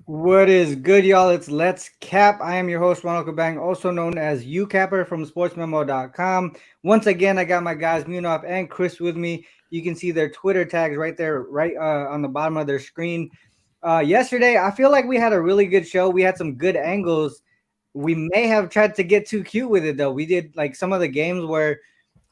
What is good, y'all? It's Let's Cap. I am your host, Ronald, also known as Youcapper from Sportsmemo.com. Once again, I got my guys Munaf and Chris with me. You can see their Twitter tags right there, right on the bottom of their screen. Yesterday, I feel like we had a really good show. We had some good angles. We may have tried to get too cute with it, though. We did like some of the games where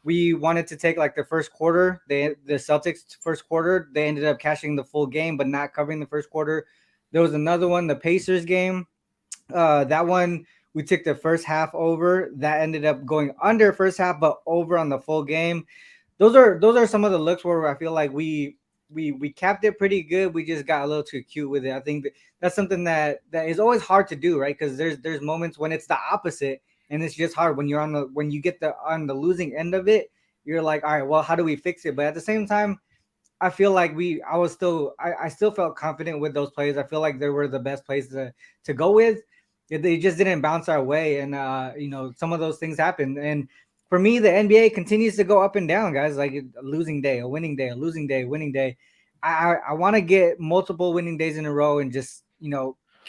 we wanted to take like the first quarter. The Celtics first quarter, they ended up cashing the full game, but not covering the first quarter. There was another one, the Pacers game. That one we took the first half over. That ended up going under first half, but over on the full game. Those are some of the looks where I feel like we capped it pretty good. We just got a little too cute with it. I think that's something that is always hard to do, right? Because there's moments when it's the opposite, and it's just hard when you're when you get on the losing end of it. You're like, all right, well, how do we fix it? But at the same time, I feel like I still felt confident with those plays. I feel like they were the best plays to go with. They just didn't bounce our way, and some of those things happen. And for me, the NBA continues to go up and down, guys. Like a losing day, a winning day, a losing day, winning day. I want to get multiple winning days in a row and just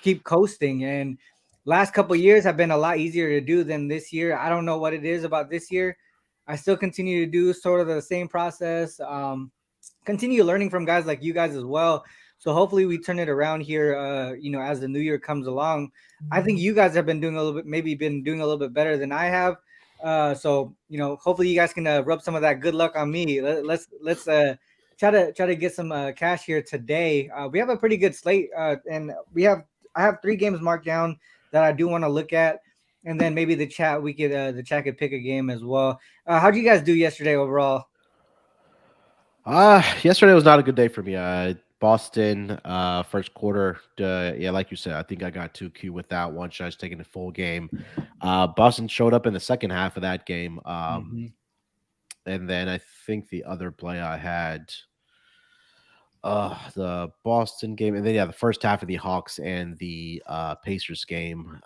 keep coasting. And last couple years have been a lot easier to do than this year. I don't know what it is about this year. I still continue to do sort of the same process. Continue learning from guys like you guys as well. So hopefully we turn it around here. As the new year comes along, I think you guys have been doing a little bit, maybe been doing a little bit better than I have. So hopefully you guys can rub some of that good luck on me. Let's try to get some cash here today. We have a pretty good slate, and I have 3 games marked down that I do want to look at, and then maybe the chat could pick a game as well. How'd you guys do yesterday overall? Yesterday was not a good day for me. Boston, first quarter. Yeah, like you said, I think I got too cute with that one. Should I just taking the full game? Boston showed up in the second half of that game. Hmm. And then I think the other play I had, the Boston game, and then yeah, the first half of the Hawks and the Pacers game.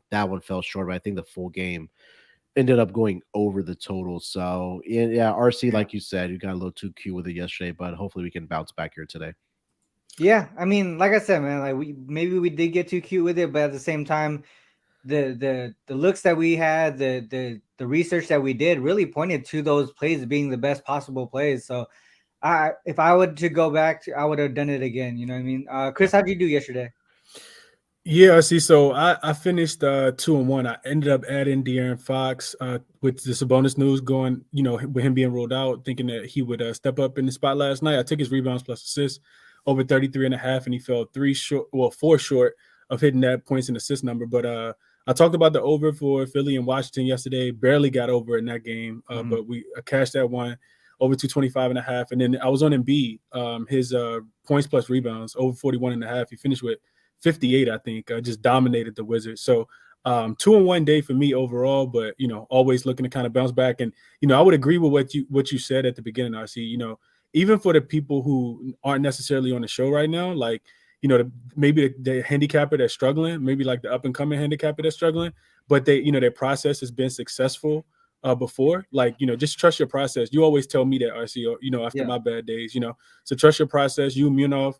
That one fell short, but I think the full game ended up going over the total. So yeah, RC, Yeah. like you said, you got a little too cute with it yesterday, but hopefully we can bounce back here today. Yeah, I mean, like I said, man, like we did get too cute with it, but at the same time, the looks that we had, the research that we did really pointed to those plays being the best possible plays. So I if I would to go back I would have done it again. You know what I mean? Chris, how'd you do yesterday? Yeah, I see. So I finished 2-1. I ended up adding De'Aaron Fox with the Sabonis news going, with him being ruled out, thinking that he would step up in the spot last night. I took his rebounds plus assists over 33 and a half, and he fell 4 short of hitting that points and assist number. But I talked about the over for Philly and Washington yesterday. Barely got over in that game, Mhm. but we cashed that one over 225 and a half. And then I was on Embiid, his points plus rebounds over 41 and a half. He finished with 58, I think. Just dominated the Wizards. So 2-1 day for me overall, but always looking to kind of bounce back. And I would agree with what you said at the beginning, RC. Even for the people who aren't necessarily on the show right now, like maybe the handicapper that's struggling, maybe like the up and coming handicapper that's struggling, but their process has been successful before. Like just trust your process. You always tell me that, RC. After Yeah. my bad days, so trust your process. You,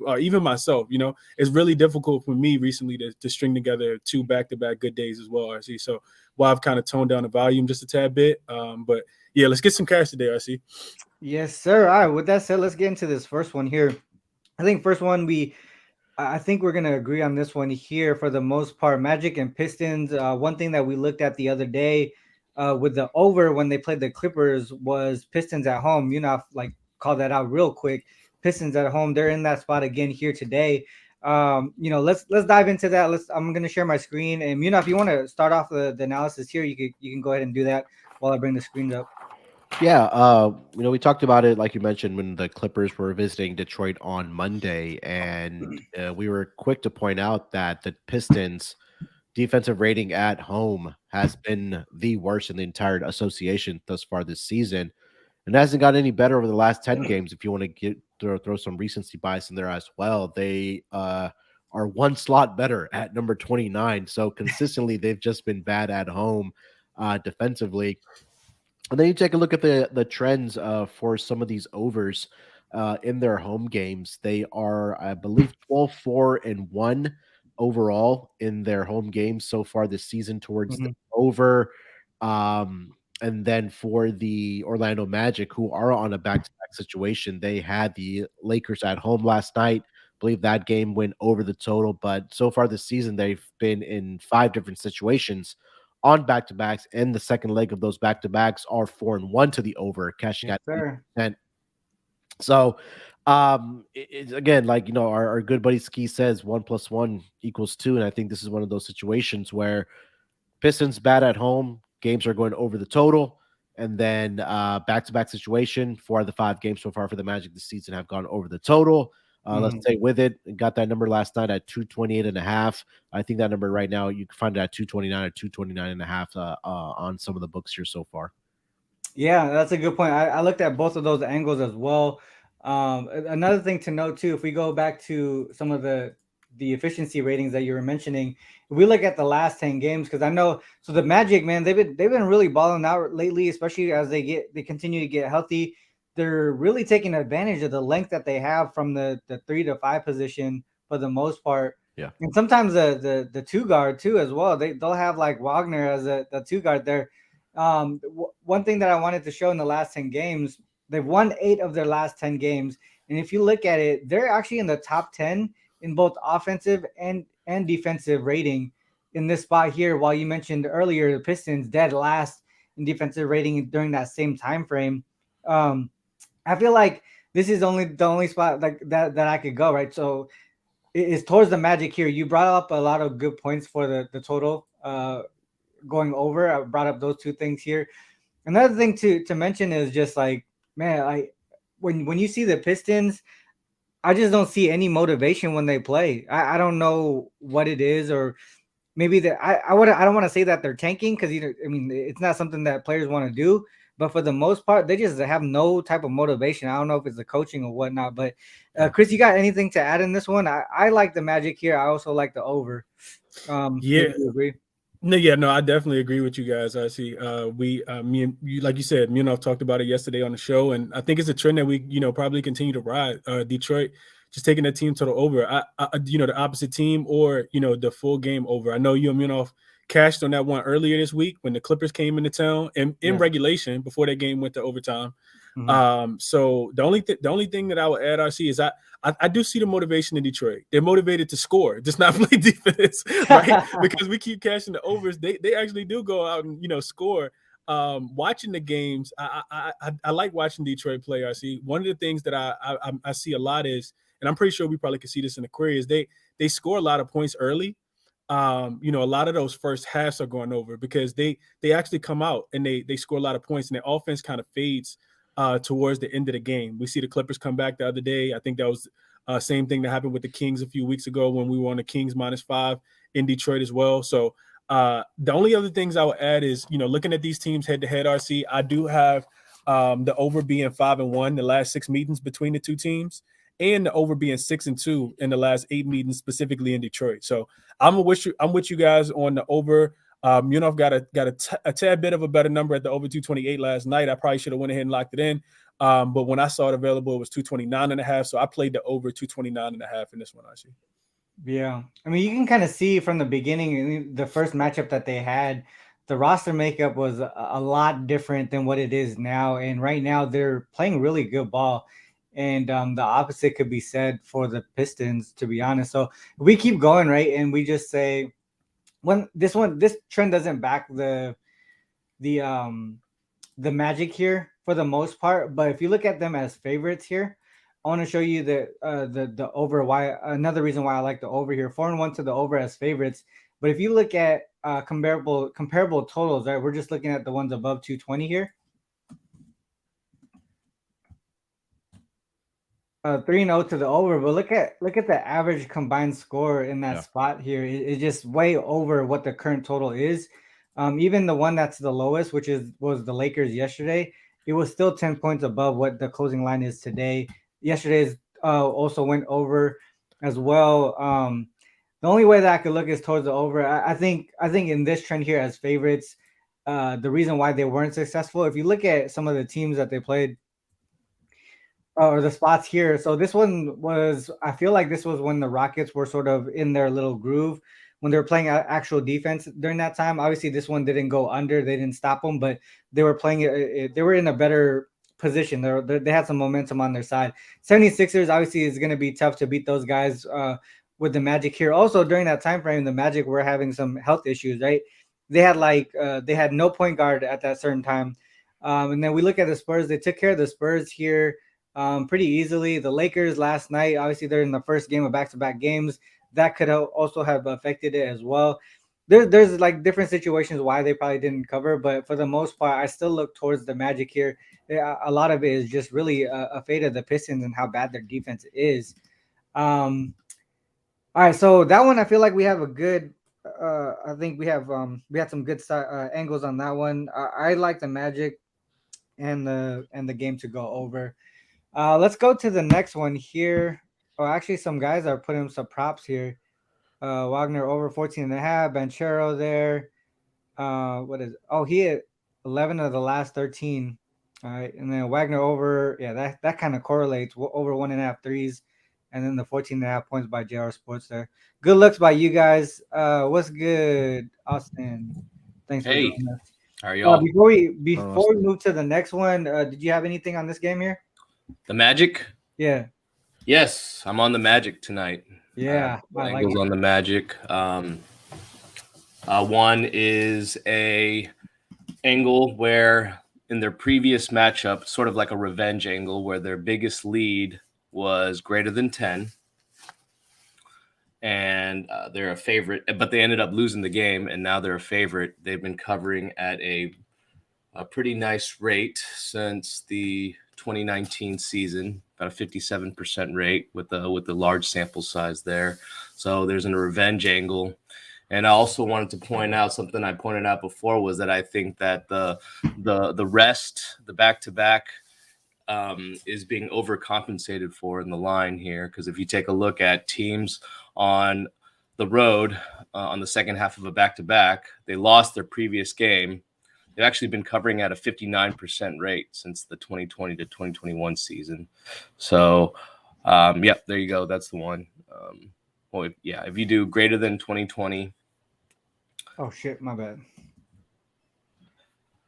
or even myself, it's really difficult for me recently to string together 2 back-to-back good days as well, RC. So while I've kind of toned down the volume just a tad bit, but yeah, let's get some cash today, RC. Yes, sir. All right. With that said, let's get into this first one here. I think first one I think we're gonna agree on this one here for the most part. Magic and Pistons. One thing that we looked at the other day with the over when they played the Clippers was Pistons at home. Like call that out real quick. Pistons at home. They're in that spot again here today. Let's dive into that. I'm gonna share my screen, and if you want to start off the analysis here, you can go ahead and do that while I bring the screen up. Yeah, we talked about it like you mentioned when the Clippers were visiting Detroit on Monday, and we were quick to point out that the Pistons' defensive rating at home has been the worst in the entire association thus far this season, and hasn't got any better over the last 10 games. If you want to throw some recency bias in there as well, they are one slot better at number 29. So consistently, they've just been bad at home defensively. And then you take a look at the trends for some of these overs in their home games. They are, I believe, 12-4-1 overall in their home games so far this season towards the Mhm. over. And then for the Orlando Magic, who are on a back-to-back situation, they had the Lakers at home last night. I believe that game went over the total, but so far this season, they've been in 5 different situations on back-to-backs, and the second leg of those back-to-backs are 4-1 to the over, cashing Yes, out sir. 8%. So, it's again, like, our good buddy Ski says 1 + 1 = 2. And I think this is one of those situations where Pistons bad at home, games are going over the total. And then back-to-back situation, 4 of the 5 games so far for the Magic this season have gone over the total. Let's stay with it. Got that number last night at 228.5. I think that number right now, you can find it at 229 or 229.5 on some of the books here so far. Yeah, that's a good point. I looked at both of those angles as well. Another thing to note too, if we go back to some of the efficiency ratings that you were mentioning, if we look at the last 10 games, because I know so the Magic, man, they've been really balling out lately, especially as they continue to get healthy. They're really taking advantage of the length that they have from the 3 to 5 position for the most part. Yeah. And sometimes the two guard too as well. They'll have like Wagner as the two guard there. One thing that I wanted to show in the last 10 games, they've won 8 of their last 10 games. And if you look at it, they're actually in the top 10 in both offensive and defensive rating in this spot here. While you mentioned earlier, the Pistons dead last in defensive rating during that same time frame. I feel like this is the only spot like that I could go, right? So it's towards the Magic here. You brought up a lot of good points for the total going over. I brought up those two things here. Another thing to mention is just like, man, when you see the Pistons, I just don't see any motivation when they play. I don't know what it is, or maybe that I don't want to say that they're tanking, because I mean, it's not something that players want to do. But for the most part, they just have no type of motivation. I don't know if it's the coaching or whatnot. But Chris, you got anything to add in this one? I like the Magic here. I also like the over. Yeah. Do you agree? No, I definitely agree with you guys. I see. Me and you, like you said, me and I talked about it yesterday on the show, and I think it's a trend that we, probably continue to ride. Detroit just taking the team total over. The opposite team, or the full game over. I know you and Munaf cashed on that one earlier this week when the Clippers came into town and in regulation before that game went to overtime. So the only thing that I would add, RC, is I do see the motivation in Detroit. They're motivated to score, just not play defense, right? Because we keep cashing the overs. They actually do go out and score. Watching the games, I like watching Detroit play, RC. One of the things that I see a lot is, and I'm pretty sure we probably could see this in the query, is they score a lot of points early. A lot of those first halves are going over because they actually come out and they score a lot of points, and their offense kind of fades towards the end of the game. We see the Clippers come back the other day. I think that was same thing that happened with the Kings a few weeks ago when we were on the Kings -5 in Detroit as well. So the only other things I would add is, looking at these teams head to head, RC, I do have the over being 5-1 the last 6 meetings between the two teams, and the over being 6-2 in the last 8 meetings, specifically in Detroit. So I'm with you guys on the over. Got a tad bit of a better number at the over 228 last night. I probably should have went ahead and locked it in. But when I saw it available, it was 229.5. So I played the over 229.5 in this one, I see. Yeah. I mean, you can kind of see from the beginning, the first matchup that they had, the roster makeup was a lot different than what it is now. And right now they're playing really good ball. And the opposite could be said for the Pistons, to be honest. So we keep going, right? And we just say, this trend doesn't back the Magic here for the most part, but if you look at them as favorites here, I want to show you the over. Why another reason why I like the over here, 4-1 to the over as favorites. But if you look at comparable totals, right, we're just looking at the ones above 220 here. 3-0 to the over, but look at the average combined score in that spot here. It's just way over what the current total is. Even the one that's the lowest, which was the Lakers yesterday, it was still 10 points above what the closing line is today. Yesterday's also went over as well. The only way that I could look is towards the over. I think in this trend here as favorites, the reason why they weren't successful, if you look at some of the teams that they played, or the spots here. So this one was, I feel like this was when the Rockets were sort of in their little groove when they were playing actual defense during that time. Obviously, this one didn't go under; they didn't stop them, but they were playing it. They were in a better position. They had some momentum on their side. 76ers obviously is going to be tough to beat those guys with the Magic here. Also, during that time frame, the Magic were having some health issues, right? They had no point guard at that certain time. And then we look at the Spurs. They took care of the Spurs here pretty easily. The Lakers last night, obviously, they're in the first game of back-to-back games. That could also have affected it as well. There's like different situations why they probably didn't cover, but for the most part, I still look towards the Magic here. A lot of it is just really a fate of the Pistons and how bad their defense is. All right, so that one I feel like we have a good. I think we had some good angles on that one. I like the Magic and the game to go over. Let's go to the next one here. Oh, actually, some guys are putting some props here. Wagner over 14 and a half. Banchero there. What is? Oh, he hit 11 of the last 13. All right, and then Wagner over. Yeah, that kind of correlates over 1.5 threes, and then the 14 and a half points by JR Sports there. Good looks by you guys. What's good, Austin? Thanks for joining us. How are y'all? Before we move to the next one, did you have anything on this game here? The Magic? Yeah. Yes, I'm on the Magic tonight. Yeah, I like it. On the Magic. One is a angle where in their previous matchup, sort of like a revenge angle, where their biggest lead was greater than 10. And they're a favorite, but they ended up losing the game, and now they're a favorite. They've been covering at a pretty nice rate since the 2019 season, about a 57% rate with the large sample size there. So there's a revenge angle. And I also wanted to point out something I pointed out before was that I think that the rest, the back-to-back, is being overcompensated for in the line here. Because if you take a look at teams on the road on the second half of a back-to-back, they lost their previous game. They've actually been covering at a 59% rate since the 2020 to 2021 season. So, there you go. That's the one. If you do greater than 2020. Oh shit, my bad.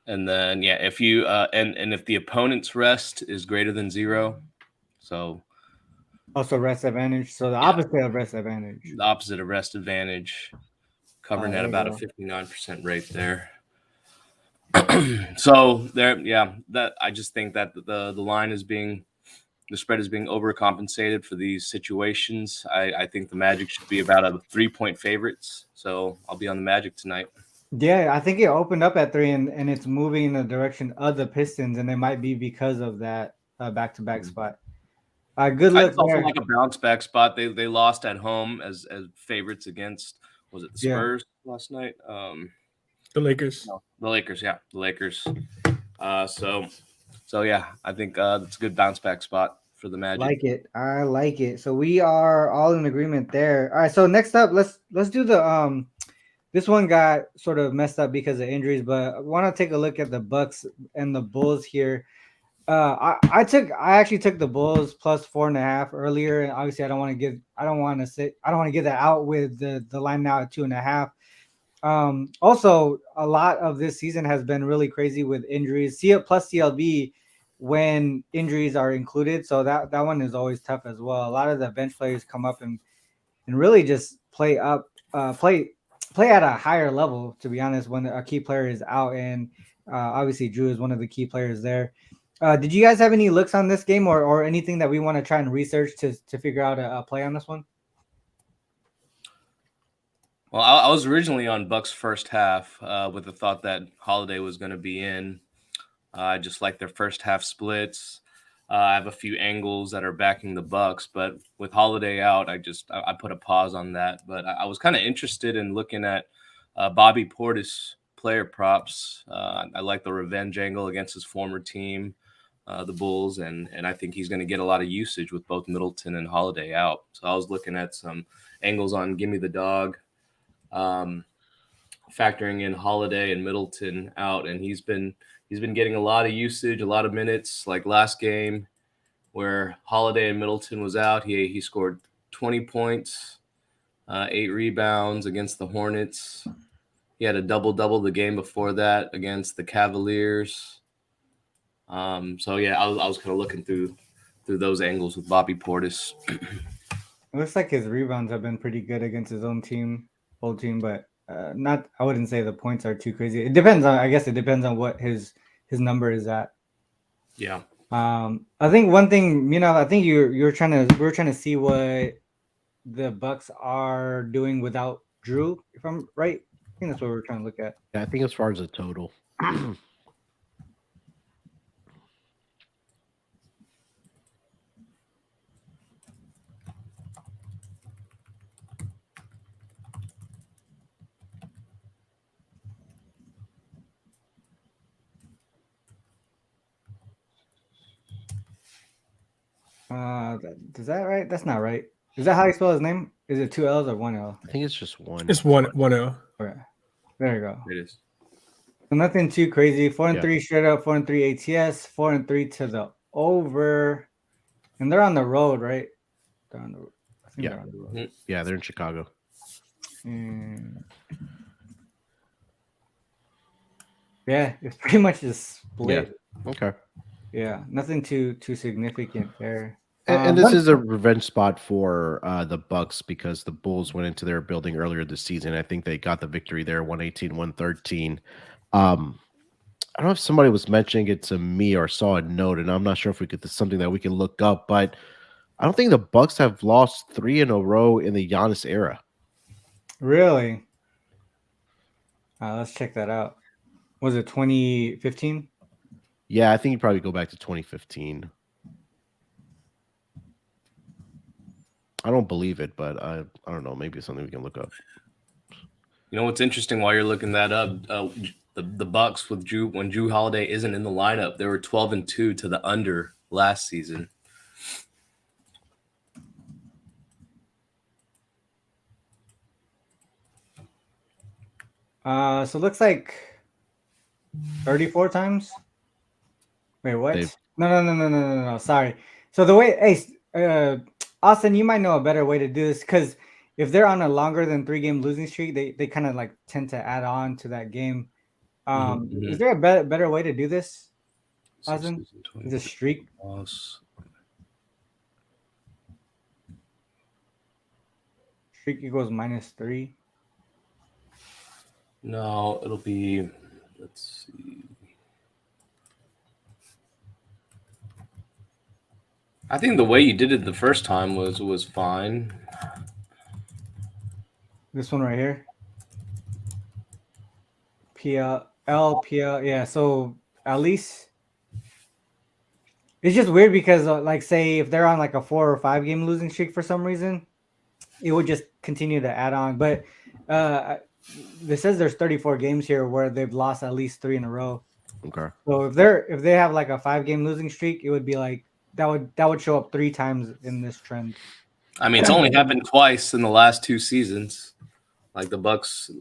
And then if you and if the opponent's rest is greater than 0, so also rest advantage. So the opposite of rest advantage. The opposite of rest advantage, covering at about a 59% rate there. So there, that I just think that the line is the spread is being overcompensated for these situations. I think the Magic should be about a 3-point favorites. So I'll be on the Magic tonight. Yeah, I think it opened up at 3 and it's moving in the direction of the Pistons, and it might be because of that back-to-back spot. Good luck. It's also like a bounce back spot. They lost at home as favorites against, was it the Spurs last night? The Lakers. No, the Lakers, the Lakers. So yeah, I think it's a good bounce back spot for the Magic. I like it. So we are all in agreement there. All right, so next up, let's do the this one got sort of messed up because of injuries, but I want to take a look at the Bucks and the Bulls here. I actually took the Bulls plus 4.5 earlier, and obviously I don't want to get that out with the line now at 2.5. Also, a lot of this season has been really crazy with injuries. Plus CLB when injuries are included, so that one is always tough as well. A lot of the bench players come up and really just play at a higher level, to be honest, when a key player is out, and obviously Drew is one of the key players there. Did you guys have any looks on this game or anything that we want to try and research to figure out a play on this one? Well, I was originally on Bucks first half with the thought that Holiday was going to be in. I just like their first half splits. I have a few angles that are backing the Bucks, but with Holiday out, I put a pause on that. But I was kind of interested in looking at Bobby Portis player props. I like the revenge angle against his former team, the Bulls, and I think he's going to get a lot of usage with both Middleton and Holiday out. So I was looking at some angles on Gimme the Dog, factoring in Holiday and Middleton out, and he's been getting a lot of usage, a lot of minutes. Like last game, where Holiday and Middleton was out. He scored 20 points, 8 rebounds against the Hornets. He had a double-double the game before that against the Cavaliers. So yeah, I was kind of looking through those angles with Bobby Portis. It looks like his rebounds have been pretty good against his own team, whole team, but not. I wouldn't say the points are too crazy. It depends on. I guess it depends on what his number is at. Yeah. I think one thing, I think we're trying to see what the Bucks are doing without Drew. If I'm right, I think that's what we're trying to look at. Yeah, I think as far as the total. Is that right? That's not right. Is that how you spell his name? Is it 2 L's or 1 L? I think it's just one. It's one L. Okay. There you go. It is. So nothing too crazy. 4-3 straight up, 4-3 ATS, 4-3 to the over. And they're on the road, right? They're on the road. I think they're on the road. Yeah, they're in Chicago. Yeah, it's pretty much just split. Yeah. Okay. Yeah, nothing too significant there. And this is a revenge spot for the Bucks because the Bulls went into their building earlier this season. I think they got the victory there, 118-113. I don't know if somebody was mentioning it to me or saw a note, and I'm not sure if we could something that we can look up, but I don't think the Bucks have lost 3 in a row in the Giannis era. Really? Let's check that out. Was it 2015? Yeah, I think you probably go back to 2015. I don't believe it, but I don't know. Maybe it's something we can look up. You know what's interesting while you're looking that up? The Bucks with Drew, when Drew Holiday isn't in the lineup, they were 12-2 to the under last season. So it looks like 34 times. Wait, what? No. Sorry. So the way, Austin, you might know a better way to do this because if they're on a longer than 3-game losing streak, they kind of like tend to add on to that game. Is there a better way to do this, Austin? Is a streak? Streak equals -3. No, it'll be. Let's see. I think the way you did it the first time was fine. This one right here. PL, yeah. So at least it's just weird because, like, say if they're on like a 4 or 5-game losing streak for some reason, it would just continue to add on. But this says there's 34 games here where they've lost at least 3 in a row. Okay. So if they have like a 5-game losing streak, it would be like that would show up 3 times in this trend. I mean, it's only happened twice in the last 2 seasons, like the Bucks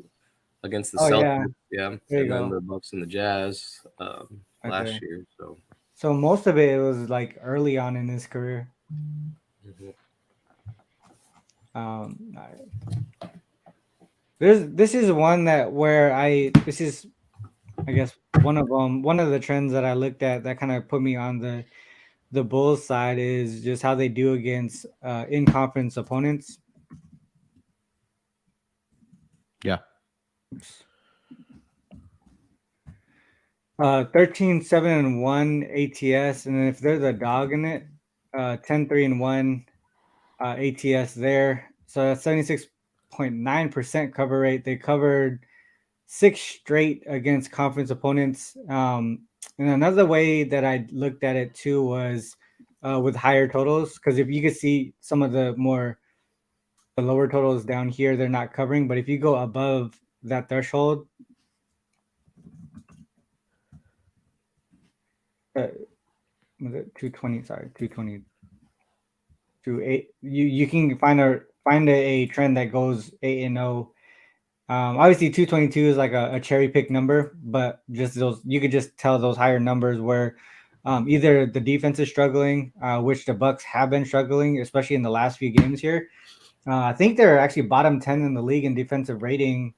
against the Celtics, and then the Bucks and the Jazz last year. So most of it was like early on in his career. This is one this is I guess one of the trends that I looked at that kind of put me on the Bulls side is just how they do against in-conference opponents. Yeah. 13-7-1 ATS, and then if there's a dog in it, 10-3-1 ATS there. So that's 76.9% cover rate. They covered 6 straight against conference opponents. And another way that I looked at it too was with higher totals, because if you could see some of the lower totals down here, they're not covering. But if you go above that threshold, was it 220? Sorry, 220 to 8. You can find a trend that goes 8-0. Obviously 222 is like a cherry pick number, but just those, you could just tell those higher numbers where Either the defense is struggling, which the Bucks have been struggling, especially in the last few games here. I think they're actually bottom 10 in the league in defensive rating.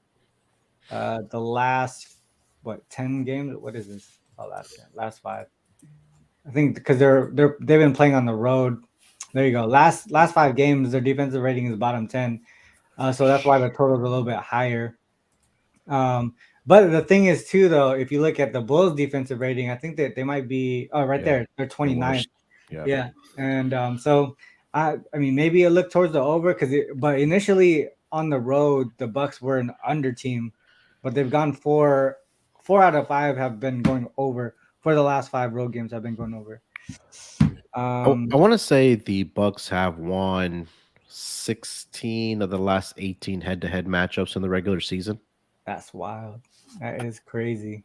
The last 10 games? What is this? Oh, last 5. I think because they've been playing on the road. There you go. Last 5 games, their defensive rating is bottom 10. So that's why the total is a little bit higher. But the thing is too, though, if you look at the Bulls' defensive rating, I think that they might be there. They're 29th. Yeah. And so I mean, maybe a look towards the over but initially on the road, the Bucks were an under team, but they've gone 4 out of 5 have been going over. For the last 5 road games, have been going over. I want to say the Bucks have won 16 of the last 18 head-to-head matchups in the regular season. That's wild. That is crazy.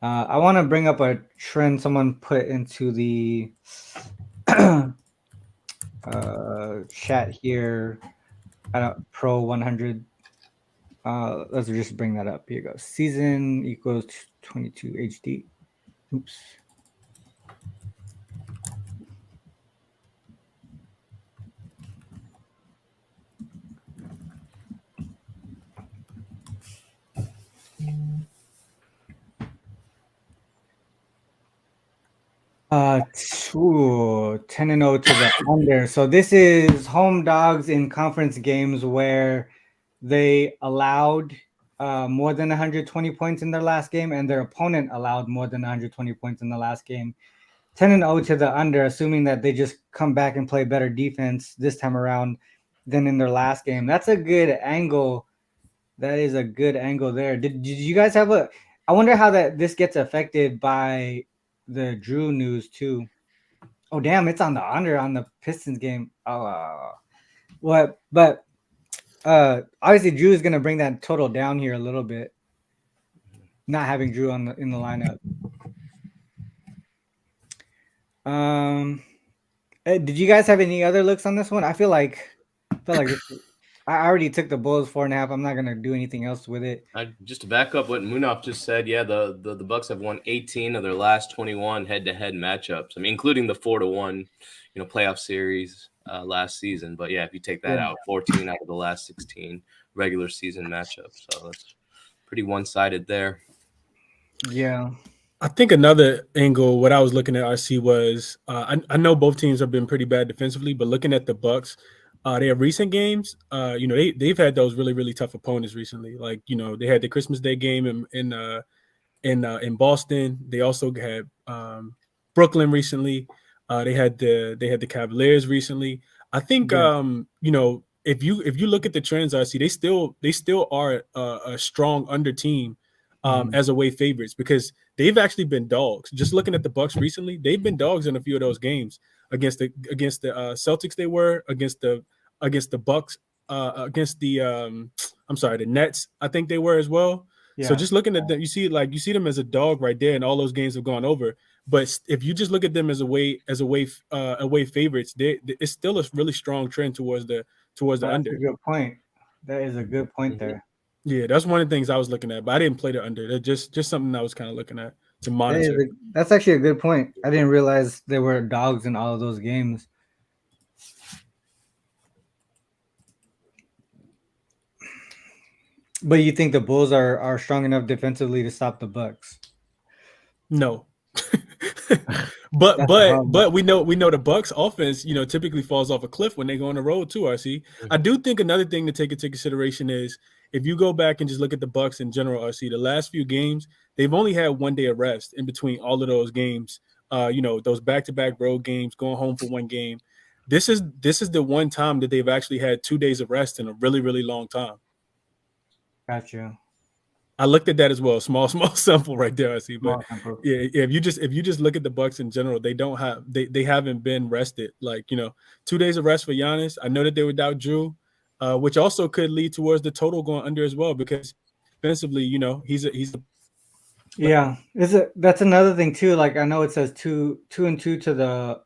I want to bring up a trend someone put into the chat here at Pro 100. Let's just bring that up. Here you go. Season equals 22 HD. Oops. Uh, 10-0 to the under. So this is home dogs in conference games where they allowed more than 120 points in their last game, and their opponent allowed more than 120 points in the last game. 10-0 to the under, assuming that they just come back and play better defense this time around than in their last game. That's a good angle. That is a good angle there. Did you guys have I wonder how this gets affected by the Drew news too. Oh damn, it's on the under on the Pistons game. What? But obviously Drew is gonna bring that total down here a little bit. Not having Drew in the lineup. Did you guys have any other looks on this one? I felt like I already took the Bulls 4.5. I'm not gonna do anything else with it. Just to back up what Munaf just said, yeah, the Bucks have won 18 of their last 21 head-to-head matchups. I mean, including the 4-1, playoff series last season. But yeah, if you take that out, 14 out of the last 16 regular season matchups. So that's pretty one-sided there. Yeah. I think another angle, what I was looking at, RC, was I know both teams have been pretty bad defensively, but looking at the Bucks, their recent games, they've had those really, really tough opponents recently. Like, they had the Christmas Day game in Boston. They also had Brooklyn recently. They had the Cavaliers recently. I think if you look at the trends, RC, they still are a strong under team as away favorites because they've actually been dogs. Just looking at the Bucks recently, they've been dogs in a few of those games against the Celtics. They were against the Bucks, against the the Nets. I think they were as well. Yeah. So just looking at them, you see them as a dog right there, and all those games have gone over. But if you just look at them as away favorites, it's still a really strong trend towards the under. That's a good point. That is a good point there. Yeah, that's one of the things I was looking at, but I didn't play the under. That's just something I was kind of looking at to monitor. That's actually a good point. I didn't realize there were dogs in all of those games. But you think the Bulls are strong enough defensively to stop the Bucks? No. but we know the Bucks offense, typically falls off a cliff when they go on the road too, RC. Mm-hmm. I do think another thing to take into consideration is if you go back and just look at the Bucks in general, RC, the last few games, they've only had 1 day of rest in between all of those games. Those back-to-back road games, going home for one game. This is the one time that they've actually had 2 days of rest in a really, really long time. Gotcha. I looked at that as well. Small sample right there, I see. But yeah, if you just look at the Bucks in general, they haven't been rested. 2 days of rest for Giannis. I know that they were without Drew, which also could lead towards the total going under as well because defensively, he's a yeah. That's another thing too. Like I know it says 2-2 to the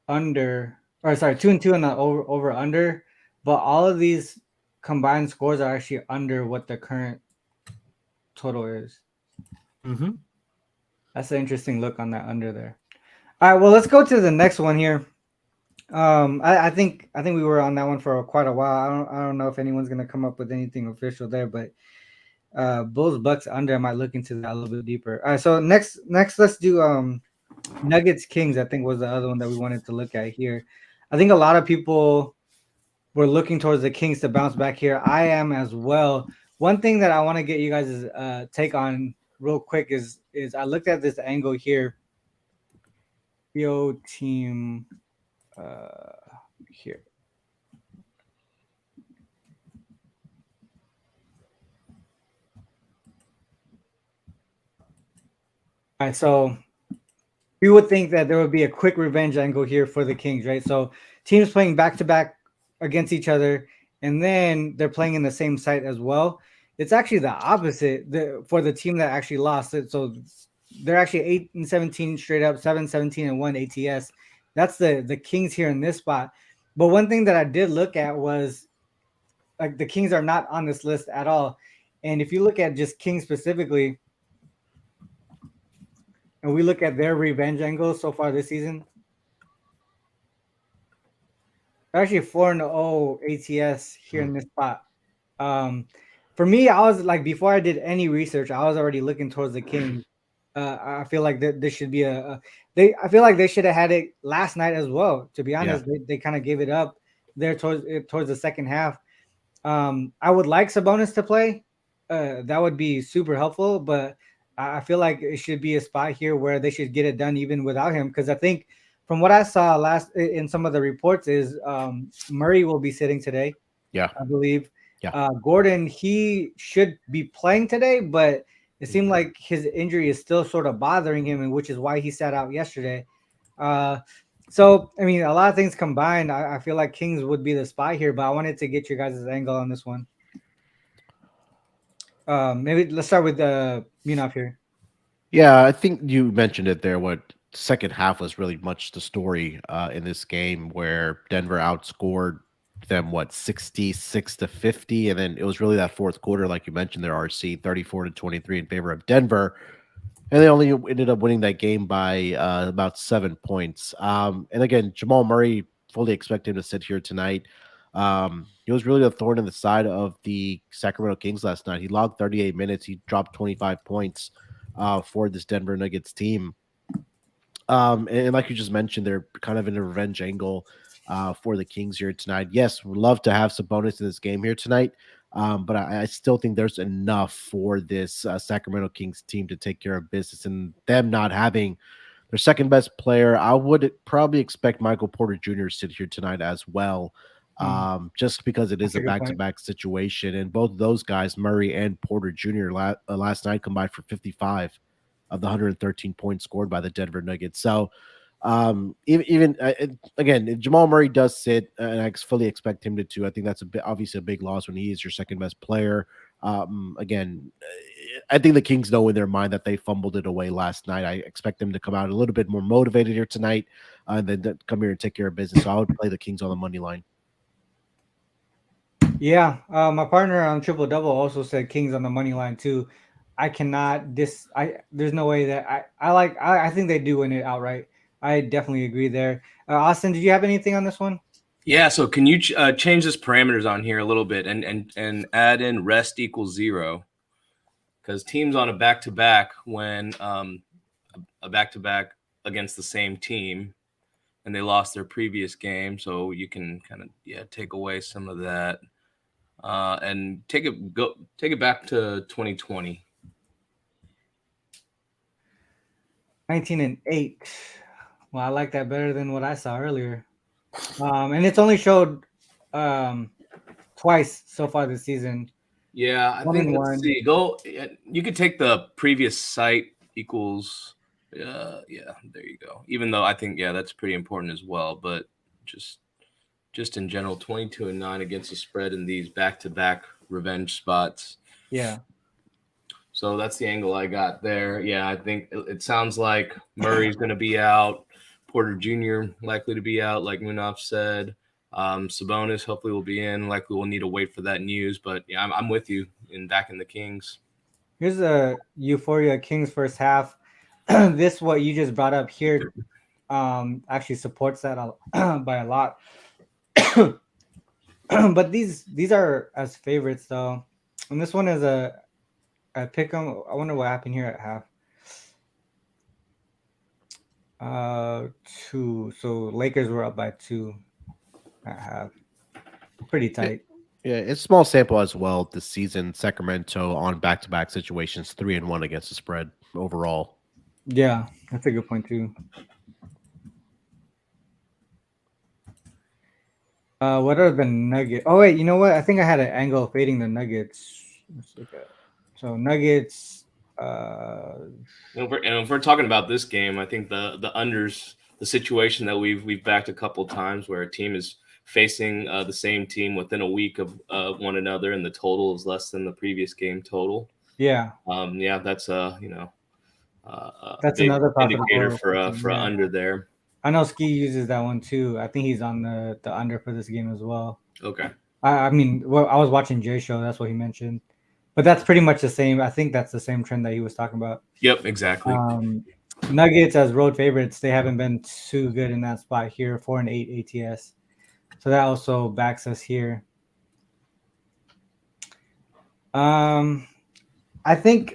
under, or sorry, 2-2 on the over under, but all of these combined scores are actually under what the current total is. Mm-hmm. That's an interesting look on that under there. All right, well, let's go to the next one here. I think we were on that one for quite a while. I don't know if anyone's gonna come up with anything official there, but Bulls Bucks under. I might look into that a little bit deeper. All right, so next let's do Nuggets Kings. I think was the other one that we wanted to look at here. I think a lot of people were looking towards the Kings to bounce back here. I am as well. One thing that I want to get you guys' take on real quick is I looked at this angle here. Team here. All right, so we would think that there would be a quick revenge angle here for the Kings, right? So teams playing back to back against each other, and then they're playing in the same site as well. It's actually the opposite for the team that actually lost it. So they're actually 8-17 straight up, 7-17-1 ATS. That's the Kings here in this spot. But one thing that I did look at was like the Kings are not on this list at all. And if you look at just Kings specifically, and we look at their revenge angles so far this season, they're actually 4-0 ATS here in this spot. For me, I was like, before I did any research, I was already looking towards the Kings. I feel like this should be I feel like they should have had it last night as well. To be honest, they kind of gave it up there towards the second half. I would like Sabonis to play. That would be super helpful, but I feel like it should be a spot here where they should get it done even without him. Because I think from what I saw last in some of the reports is Murray will be sitting today. Yeah, I believe. Yeah. Gordon, he should be playing today, but it seemed like his injury is still sort of bothering him, and which is why he sat out yesterday. So, I mean, a lot of things combined, I feel like Kings would be the spot here, but I wanted to get your guys' angle on this one. Maybe let's start with Munaf here. Yeah, I think you mentioned it there. What second half was really much the story in this game, where Denver outscored them 66-50, and then it was really that fourth quarter, like you mentioned there, RC 34-23 in favor of Denver, and they only ended up winning that game by about 7 points. And again, Jamal Murray, fully expect him to sit here tonight. He was really a thorn in the side of the Sacramento Kings last night. He logged 38 minutes. He dropped 25 points for this Denver Nuggets team. And like you just mentioned, they're kind of in a revenge angle for the Kings here tonight. Yes, we'd love to have Sabonis in this game here tonight, but I still think there's enough for this Sacramento Kings team to take care of business, and them not having their second best player. I would probably expect Michael Porter Jr. to sit here tonight as well, just because it is a back-to-back situation, and both of those guys, Murray and Porter Jr., last night combined for 55 of the 113 points scored by the Denver Nuggets. So even again, if Jamal Murray does sit, and I fully expect him to, I think that's obviously a big loss when he is your second best player. Again, I think the Kings know in their mind that they fumbled it away last night. I expect them to come out a little bit more motivated here tonight, and then come here and take care of business. So I would play the Kings on the money line. Yeah, my partner on Triple Double also said Kings on the money line too. I cannot there's no way that I think they do win it outright. I definitely agree there. Austin, did you have anything on this one? Yeah, so can you change this parameters on here a little bit and add in rest equals 0? Because teams on a back-to-back, when a back-to-back against the same team, and they lost their previous game, so you can kind of take away some of that and take it back to 2020. 19-8. Well, I like that better than what I saw earlier. And it's only showed twice so far this season. Yeah, I think let's see. You could take the previous site equals. Yeah, there you go. Even though I think that's pretty important as well, but just in general, 22-9 against the spread in these back-to-back revenge spots. Yeah. So that's the angle I got there. Yeah, I think it sounds like Murray's going to be out. Porter Jr. likely to be out, like Munaf said. Sabonis hopefully will be in. Likely we'll need to wait for that news. But yeah, I'm with you in backing the Kings. Here's a Euphoria Kings first half. this what you just brought up here actually supports that by a lot. But these are as favorites though, and this one is a pick 'em. I wonder what happened here at half. 2. So Lakers were up by 2 at half. Pretty tight. Yeah, it's small sample as well this season. Sacramento on back-to-back situations, 3-1 against the spread overall. Yeah, that's a good point too. What are the Nuggets? Oh wait, you know what? I think I had an angle fading the Nuggets. Let's look at. So Nuggets. And if we're talking about this game, I think the unders, the situation that we've backed a couple of times where a team is facing the same team within a week of one another, and the total is less than the previous game total. Yeah. Yeah, that's that's big another indicator for under there. I know Ski uses that one too. I think he's on the under for this game as well. Okay. I mean, well, I was watching Jay's show. That's what he mentioned. But that's pretty much the same. I think that's the same trend that he was talking about. Yep, exactly. Nuggets as road favorites, they haven't been too good in that spot here. 4-8 ATS. So that also backs us here. I feel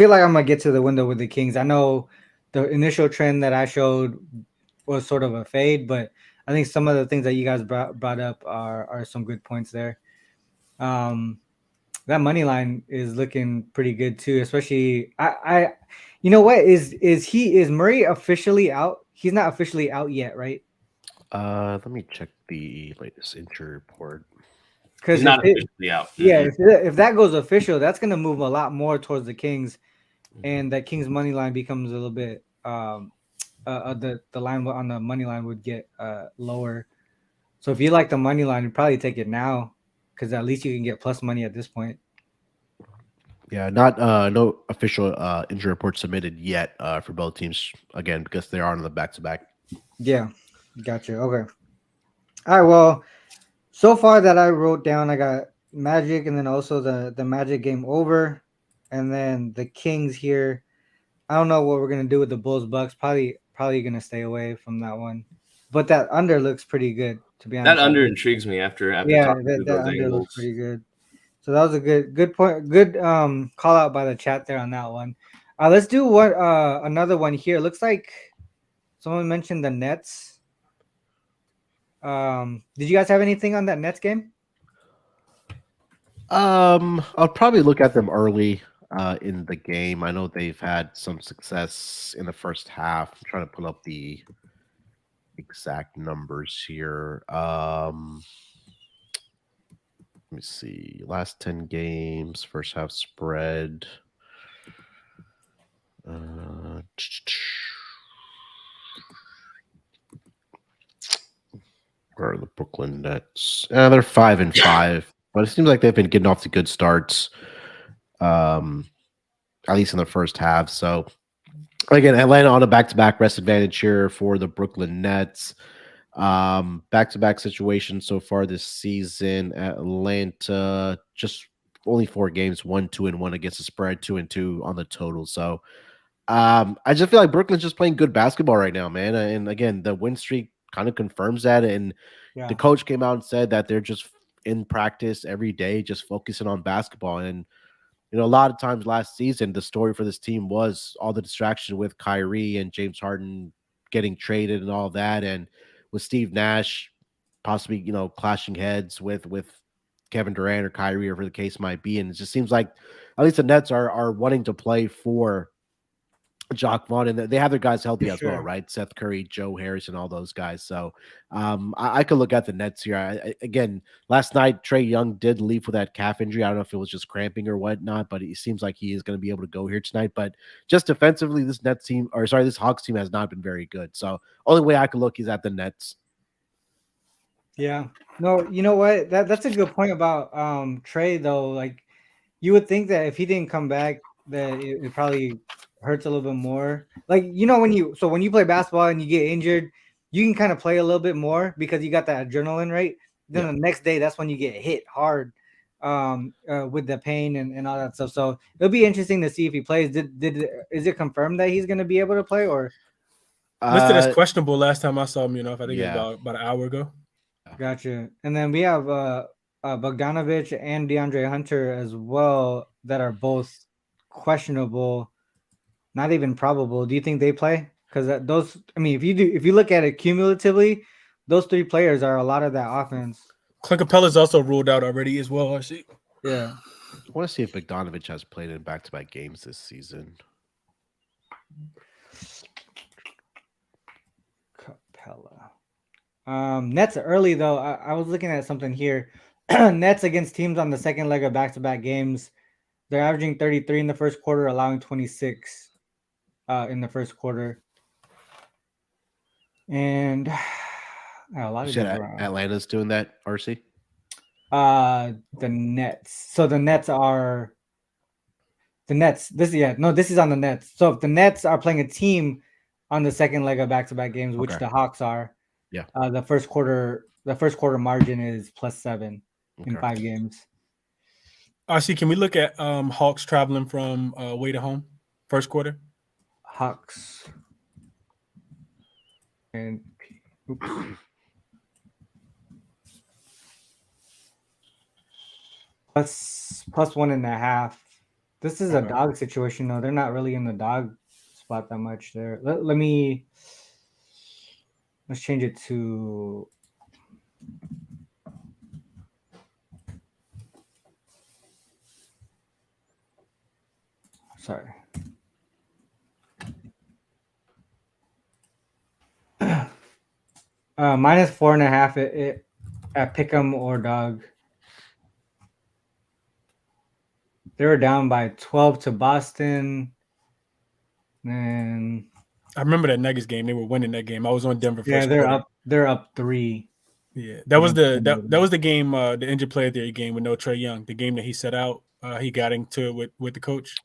like I'm gonna get to the window with the Kings. I know the initial trend that I showed was sort of a fade, but I think some of the things that you guys brought up are some good points there. That money line is looking pretty good too, especially you know what, is Murray officially out? He's not officially out yet, right? Let me check the latest injury report. Because he's not officially out. Yeah, if that goes official, that's gonna move a lot more towards the Kings, and that Kings money line becomes a little bit the line on the money line would get lower. So if you like the money line, you'd probably take it now, because at least you can get plus money at this point. Yeah, not no official injury report submitted yet for both teams, again, because they are on the back-to-back. Yeah, gotcha. Okay. All right, well, so far that I wrote down, I got Magic, and then also the Magic game over, and then the Kings here. I don't know what we're gonna do with the Bulls Bucks. Probably gonna stay away from that one. But that under looks pretty good, to be honest. That under intrigues me after talking through those under angles. looks pretty good. So that was a good point. Good call out by the chat there on that one. Let's do another one here. Looks like someone mentioned the Nets. Did you guys have anything on that Nets game? I'll probably look at them early in the game. I know they've had some success in the first half. I'm trying to pull up the exact numbers here. Let me see. Last 10 games, first half spread. Where are the Brooklyn Nets? They're 5-5, but it seems like they've been getting off to good starts, at least in the first half. So, again, Atlanta on a back-to-back rest advantage here for the Brooklyn Nets. Back-to-back situation so far this season. Atlanta just only 4 games, 1-2-1 against the spread, 2-2 on the total. So I just feel like Brooklyn's just playing good basketball right now, man. And again, the win streak kind of confirms that. And the coach came out and said that they're just in practice every day, just focusing on basketball. And you know, a lot of times last season, the story for this team was all the distraction with Kyrie and James Harden getting traded and all that, and with Steve Nash possibly, you know, clashing heads with Kevin Durant or Kyrie, or whatever the case might be. And it just seems like at least the Nets are wanting to play for Jacques Vaughn, and they have their guys healthy as well, right? Seth Curry, Joe Harris, and all those guys. So I could look at the Nets here. Again, last night, Trae Young did leave with that calf injury. I don't know if it was just cramping or whatnot, but it seems like he is going to be able to go here tonight. But just defensively, this Hawks team has not been very good. So only way I could look is at the Nets. Yeah. No, you know what? That's a good point about Trae, though. Like, you would think that if he didn't come back, that it probably hurts a little bit more. Like, you know, when you play basketball and you get injured, you can kind of play a little bit more because you got that adrenaline, right? Then the next day, that's when you get hit hard. with the pain and all that stuff. So it'll be interesting to see if he plays. Is it confirmed that he's going to be able to play or? Listed as questionable last time I saw him, I think it was about an hour ago. Gotcha. And then we have Bogdanovich and DeAndre Hunter as well that are both questionable, not even probable. Do you think they play? Because those, I mean, if you look at it cumulatively, those three players are a lot of that offense. Clint Capella's also ruled out already as well, I see. Yeah. I want to see if Bogdanovich has played in back-to-back games this season. Capella. Nets early though. I was looking at something here. Nets against teams on the second leg of back-to-back games. They're averaging 33 in the first quarter, allowing 26 in the first quarter. And a lot of Atlanta's doing that, RC? The Nets. So the Nets are the Nets. This is on the Nets. So if the Nets are playing a team on the second leg of back-to-back games, which the Hawks are, the first quarter margin is +7 in 5 games. RC, can we look at Hawks traveling from away to home first quarter? Hawks and plus 1.5. This is a dog situation though. They're not really in the dog spot that much there. Let's change it to sorry. -4.5 it at Pick'em or dog. They were down by 12 to Boston. And I remember that Nuggets game. They were winning that game. I was on Denver. Yeah, they're up 3. Yeah, that was the game, the injured player theory game with no Trae Young. The game that he set out. He got into it with the coach.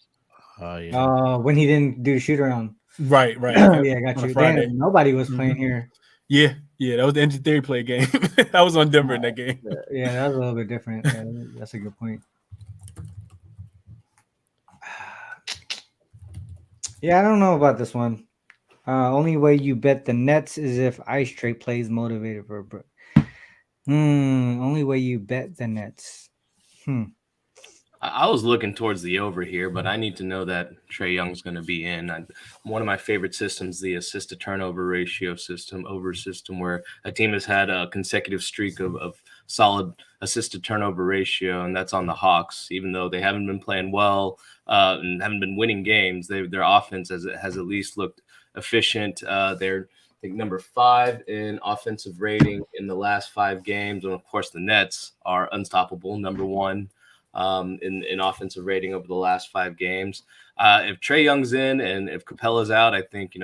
When he didn't do shoot around. Right. Yeah, got you. Damn, nobody was playing here. Yeah, that was the injured theory play game. I was on Denver in that game. Yeah, that was a little bit different. Yeah, that's a good point. Yeah, I don't know about this one. Only way you bet the Nets is if Ice Tray plays motivated for a break. Only way you bet the Nets. I was looking towards the over here, but I need to know that Trae Young's going to be in. One of my favorite systems, the assist to turnover ratio system, where a team has had a consecutive streak of solid assist to turnover ratio, and that's on the Hawks. Even though they haven't been playing well and haven't been winning games, their offense has at least looked efficient. They're I think number 5 in offensive rating in the last 5 games, and of course the Nets are unstoppable, number 1. In offensive rating over the last 5 games. If Trae Young's in and if Capella's out, I think,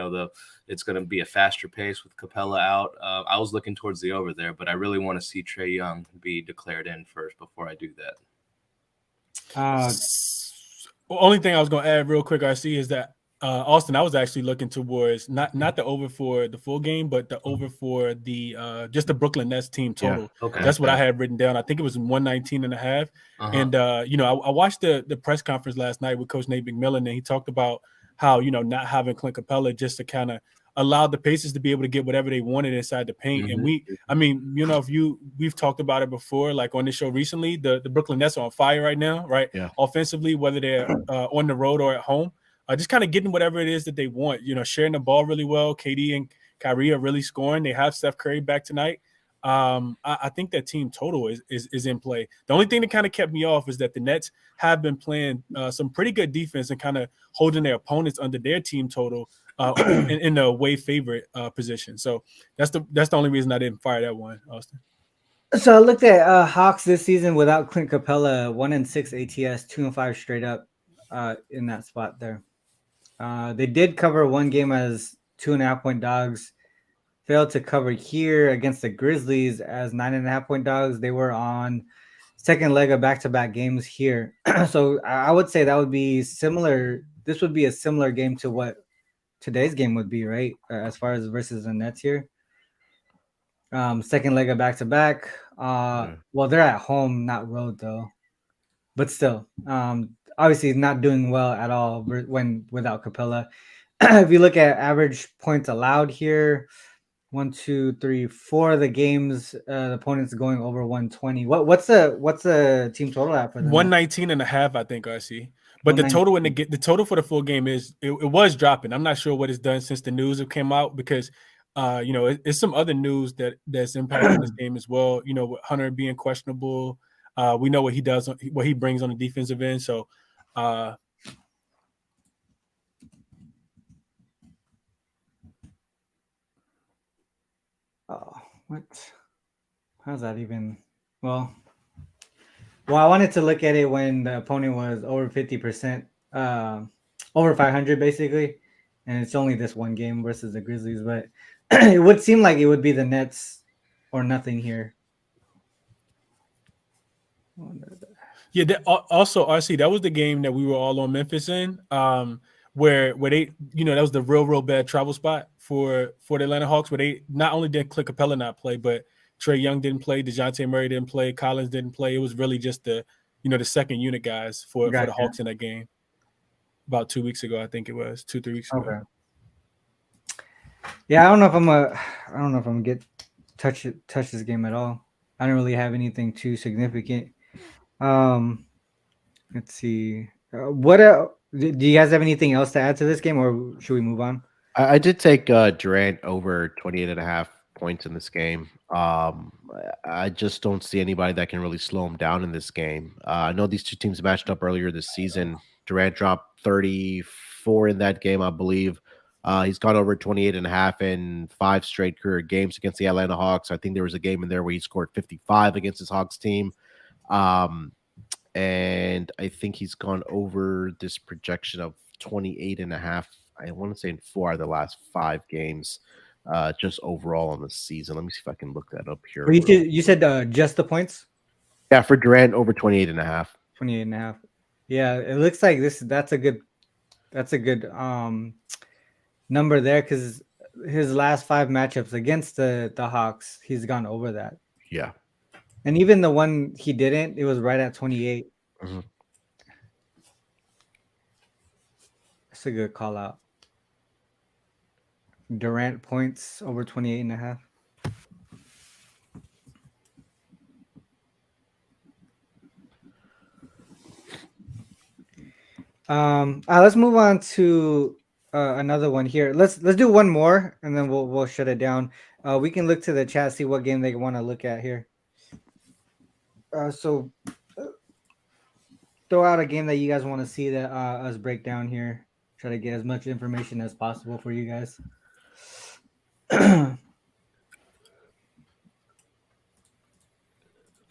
it's going to be a faster pace with Capella out. I was looking towards the over there, but I really want to see Trae Young be declared in first before I do that. Only thing I was going to add real quick, I see, is that Austin, I was actually looking towards not the over for the full game, but the over for the just the Brooklyn Nets team total. Yeah. Okay. That's what I had written down. I think it was 119.5. And I watched the press conference last night with Coach Nate McMillan, and he talked about how not having Clint Capella just to kind of allow the Pacers to be able to get whatever they wanted inside the paint. And we've talked about it before, like on this show recently. The Brooklyn Nets are on fire right now, right? Yeah. Offensively, whether they're on the road or at home. Just kind of getting whatever it is that they want, sharing the ball really well. KD and Kyrie are really scoring. They have Steph Curry back tonight. I think that team total is in play. The only thing that kind of kept me off is that the Nets have been playing some pretty good defense and kind of holding their opponents under their team total in the away favorite position. So that's the only reason I didn't fire that one, Austin. So I looked at Hawks this season without Clint Capella, 1-6 ATS, 2-5 straight up in that spot there. They did cover one game as 2.5-point dogs. Failed to cover here against the Grizzlies as 9.5-point dogs. They were on second leg of back-to-back games here. So I would say that would be similar. This would be a similar game to what today's game would be, right? As far as versus the Nets here. Second leg of back-to-back. Well, they're at home, not road, though. but still, obviously not doing well at all when without Capella. If you look at average points allowed here, 1, 2, 3, 4 of the games, the opponents going over 120. What's the team total at for them? 119.5, I think, RC. But the total the total for the full game is it was dropping. I'm not sure what it's done since the news have came out because it's some other news that's impacting this game as well. You know, with Hunter being questionable. We know what he does, what he brings on the defensive end. So what? How's that even? Well, I wanted to look at it when the opponent was over 50%, over 500 basically, and it's only this one game versus the Grizzlies. But it would seem like it would be the Nets or nothing here. Yeah. Also, RC, that was the game that we were all on Memphis in, where they, that was the real bad travel spot for the Atlanta Hawks, where they not only did Clint Capella not play, but Trae Young didn't play, DeJounte Murray didn't play, Collins didn't play. It was really just the second unit guys for the Hawks in that game. About 2 weeks ago, I think it was 2-3 weeks ago. Okay. Yeah, I don't know if I'm gonna get touch this game at all. I don't really have anything too significant. Let's see. What do you guys have anything else to add to this game, or should we move on? I did take Durant over 28.5 points in this game. I just don't see anybody that can really slow him down in this game. I know these two teams matched up earlier this season. Durant dropped 34 in that game, I believe. He's gone over 28.5 in 5 straight career games against the Atlanta Hawks. I think there was a game in there where he scored 55 against his Hawks team. And I think he's gone over this projection of 28.5. I want to say in 4 of the last 5 games, just overall on the season. Let me see if I can look that up here. Well, you said just the points? Yeah, for Durant over 28.5. 28.5. Yeah, it looks like that's a good number there, because his last 5 matchups against the Hawks, he's gone over that. Yeah. And even the one he didn't, it was right at 28. Mm-hmm. That's a good call out. Durant points over 28.5. Let's move on to another one here. Let's do one more, and then we'll shut it down. We can look to the chat, see what game they want to look at here. So throw out a game that you guys want to see that us break down here. Try to get as much information as possible for you guys.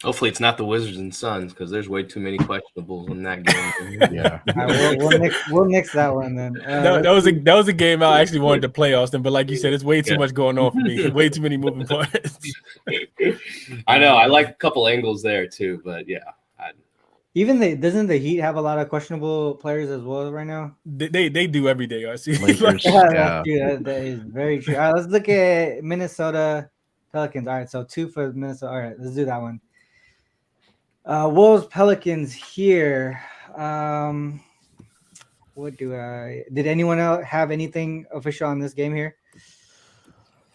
Hopefully it's not the Wizards and Suns, because there's way too many questionables in that game. Yeah. Right, we'll nix that one then. That was a game I actually wanted to play, Austin, but like you said, it's way too much going on for me. Way too many moving parts. I know. I like a couple angles there too, but yeah. Doesn't the Heat have a lot of questionable players as well right now? They do every day, I see. That is very true. All right, let's look at Minnesota Pelicans. All right, so 2 for Minnesota. All right, let's do that one. Wolves Pelicans here. Did anyone else have anything official on this game here?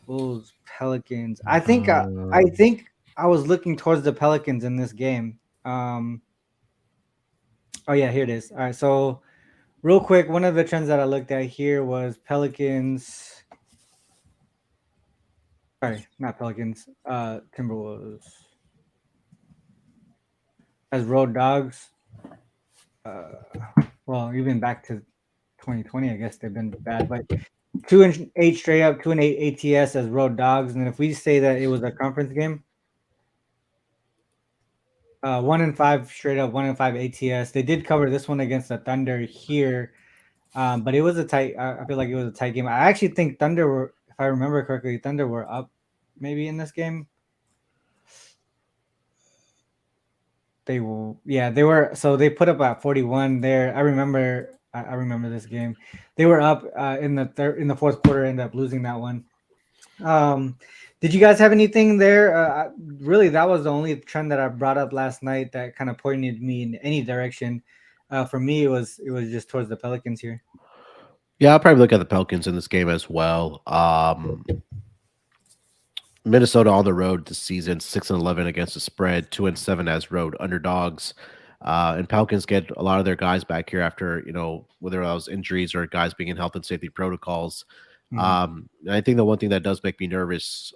Wolves Pelicans. I think I was looking towards the Pelicans in this game. Oh yeah, here it is. All right, so real quick, one of the trends that I looked at here was Pelicans. Sorry, not Pelicans. Timberwolves as road dogs. Well, even back to 2020, I guess they've been bad, but 2-8 straight up, 2-8 ATS as road dogs. And if we say that it was a conference game, 1-5 straight up, 1-5 ATS. They did cover this one against the Thunder here, but it was a tight. I feel like it was a tight game. I actually think Thunder were, if I remember correctly, Thunder were up maybe in this game. They were. So they put up at 41 there. I remember this game. They were up in the fourth quarter, ended up losing that one. Did you guys have anything there? Really, that was the only trend that I brought up last night that kind of pointed me in any direction. For me, it was just towards the Pelicans here. Yeah, I'll probably look at the Pelicans in this game as well. Minnesota on the road this season, 6-11 against the spread, 2-7 as road underdogs. And Pelicans get a lot of their guys back here after, whether that was injuries or guys being in health and safety protocols. And I think the one thing that does make me nervous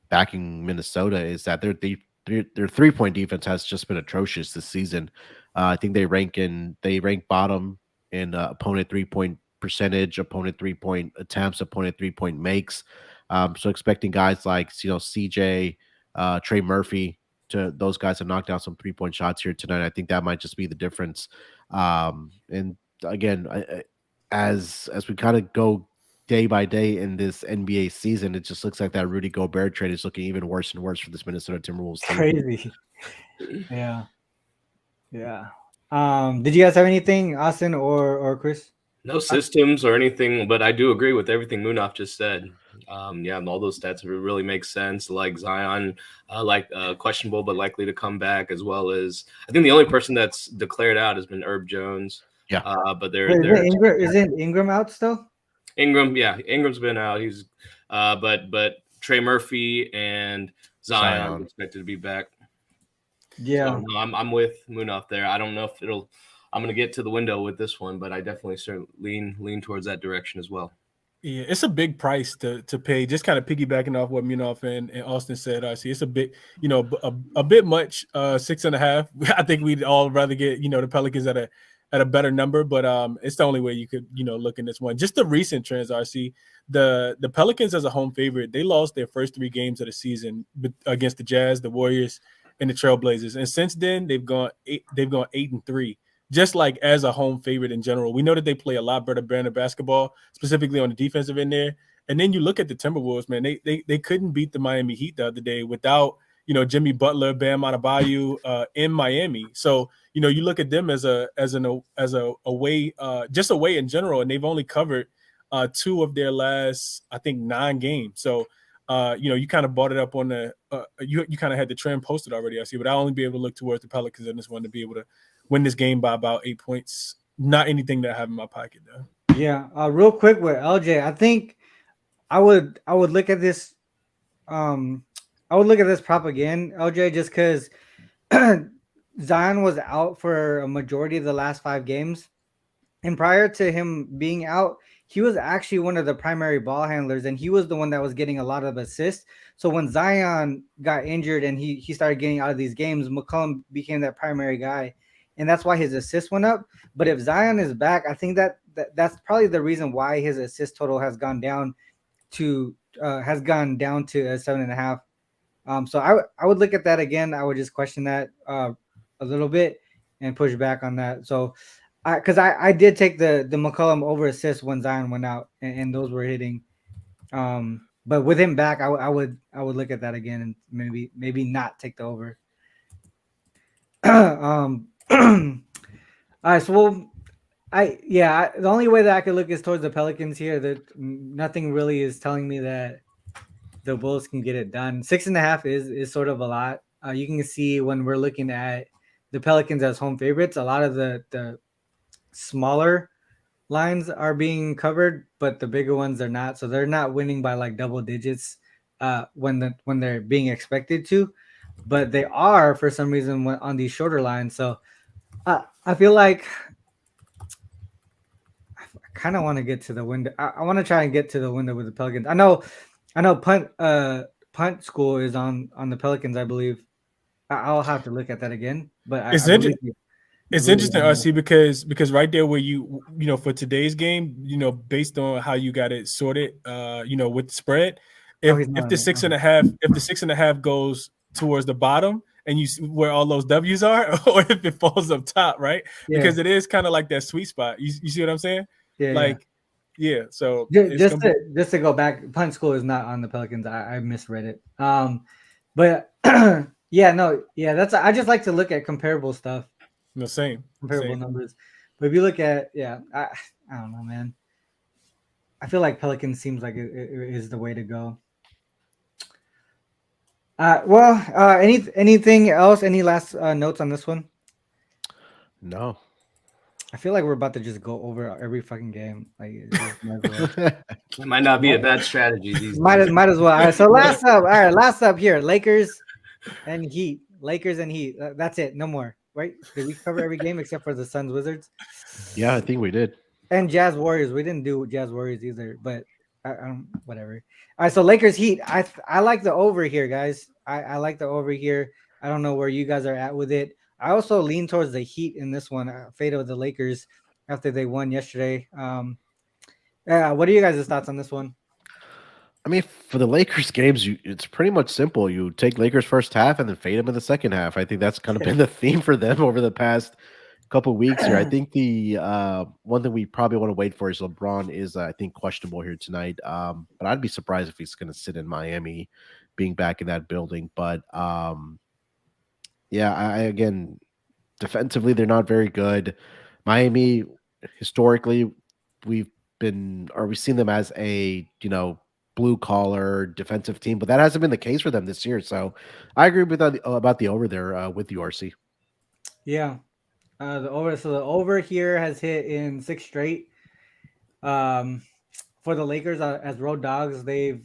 backing Minnesota is that their 3-point defense has just been atrocious this season. I think they rank bottom in opponent 3-point percentage, opponent 3-point attempts, opponent 3-point makes. So expecting guys like CJ, Trey Murphy, to those guys to knock down some 3-point shots here tonight. I think that might just be the difference. And again, as we kind of go day by day in this NBA season, it just looks like that Rudy Gobert trade is looking even worse and worse for this Minnesota Timberwolves team. Crazy. Yeah. Did you guys have anything, Austin or Chris? No systems or anything, but I do agree with everything Munaf just said. All those stats really make sense. Like Zion, questionable but likely to come back, as well as I think the only person that's declared out has been Herb Jones. Yeah, but isn't Ingram out still? Ingram's been out. He's but Trey Murphy and Zion expected to be back. Yeah, so, no, I'm with Munaf there. I don't know if I'm going to get to the window with this one, but I definitely lean towards that direction as well. Yeah, it's a big price to pay. Just kind of piggybacking off what Munaf and Austin said. I see it's a bit, a bit much. 6.5. I think we'd all rather get the Pelicans at a better number, but it's the only way you could look in this one. Just the recent trends, RC. The Pelicans as a home favorite, they lost their first 3 games of the season against the Jazz, the Warriors, and the Trailblazers, and since then they've gone 8-3. Just like as a home favorite in general. We know that they play a lot better brand of basketball, specifically on the defensive end there. And then you look at the Timberwolves, man, they couldn't beat the Miami Heat the other day without, Jimmy Butler, Bam Adebayo in Miami. So, you look at them as a away, just away in general, and they've only covered 2 of their last, I think, 9 games. So, you kind of brought it up on the you kind of had the trend posted already, I see, but I'll only be able to look towards the Pelicans in this one to be able to win this game by about 8 points. Not anything that I have in my pocket though. Yeah. Real quick with LJ, I think I would look at this. I would look at this prop again, LJ, just because Zion was out for a majority of the last 5 games, and prior to him being out, he was actually one of the primary ball handlers, and he was the one that was getting a lot of assists. So when Zion got injured and he started getting out of these games, McCollum became that primary guy. And that's why his assist went up. But if Zion is back, I think that's probably the reason why his assist total has gone down to a 7.5. So I would look at that again. I would just question that a little bit and push back on that. So because I did take the McCollum over assist when Zion went out, and those were hitting. But with him back, I would look at that again and maybe not take the over. All right, so the only way that I could look is towards the Pelicans here. That nothing really is telling me that the Bulls can get it done. 6.5 is sort of a lot. You can see when we're looking at the Pelicans as home favorites, a lot of the smaller lines are being covered, but the bigger ones are not. So they're not winning by like double digits when they're being expected to, but they are for some reason on these shorter lines. So I feel like I kind of want to get to the window. I want to try and get to the window with the Pelicans. I know punt school is on the Pelicans, I believe. I'll have to look at that again, but it's interesting. It's interesting, RC, because right there where you for today's game, based on how you got it sorted, with the spread, if the 6.5 goes towards the bottom and you see where all those W's are, or if it falls up top, right? Yeah. Because it is kind of like that sweet spot. You see what I'm saying? Yeah. So just to go back, punt school is not on the Pelicans. I misread it. But that's I just like to look at comparable stuff. No, same. Comparable numbers. But if you look at, I don't know, man. I feel like Pelicans seems like it is the way to go. Anything else? Any last notes on this one? No. I feel like we're about to just go over every fucking game. Like, it just might as well. It might not be a bad strategy these might days. as well. All right. So last up. All right. Last up here. Lakers and Heat. Lakers and Heat. That's it. No more. Right? Did we cover every game except for the Suns Wizards? Yeah, I think we did. And Jazz Warriors. We didn't do Jazz Warriors either. But I don't. Whatever. All right. So Lakers Heat. I like the over here, guys. I like the over here. I don't know where you guys are at with it. I also lean towards the Heat in this one. Fade of the Lakers after they won yesterday. What are you guys' thoughts on this one? I mean, for the Lakers games, it's pretty much simple. You take Lakers first half and then fade them in the second half. I think that's kind of been the theme for them over the past couple weeks here. I think the one thing we probably want to wait for is LeBron is, I think, questionable here tonight. But I'd be surprised if he's going to sit in Miami, being back in that building. But yeah, again, defensively, they're not very good. Miami, historically, we've seen them as a, blue collar defensive team, but that hasn't been the case for them this year. So I agree with about the over there with you, RC. Yeah. The over here has hit in 6 straight. For the Lakers as road dogs, prior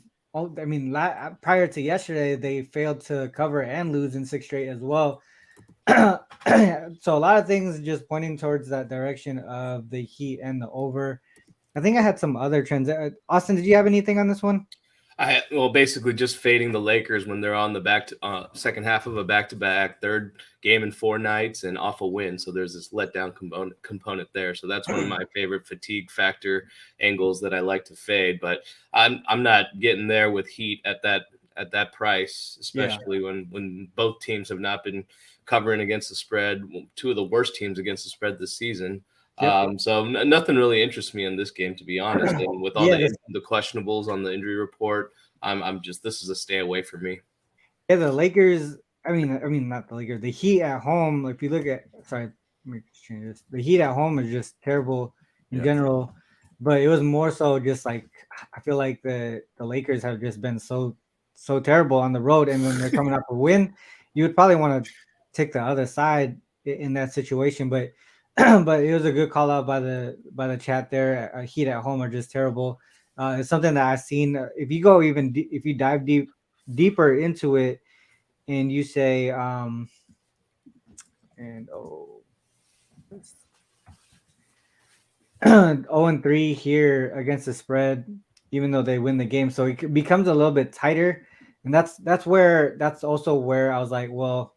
to yesterday, they failed to cover and lose in 6 straight as well. So a lot of things just pointing towards that direction of the Heat and the over. I think I had some other trends. Austin, did you have anything on this one? Basically just fading the Lakers when they're on the second half of a back-to-back, third game in 4 nights and off a win. So there's this letdown component there. So that's one of my favorite fatigue factor angles that I like to fade. But I'm not getting there with Heat at that price, especially when both teams have not been covering against the spread. 2 of the worst teams against the spread this season. Yep. So nothing really interests me in this game, to be honest. And with all the questionables on the injury report, this is a stay away for me. Yeah, the Lakers. I mean, not the Lakers. The Heat at home. If you look at, let me change this. The Heat at home is just terrible in general, but it was more so just like I feel like the Lakers have just been so terrible on the road, and when they're coming up a win, you would probably want to take the other side in that situation, but. But it was a good call out by the chat there. Heat at home are just terrible. It's something that I've seen. If you go if you dive deeper into it, and you say 0-3 here against the spread, even though they win the game, so it becomes a little bit tighter, and that's also where I was like, well.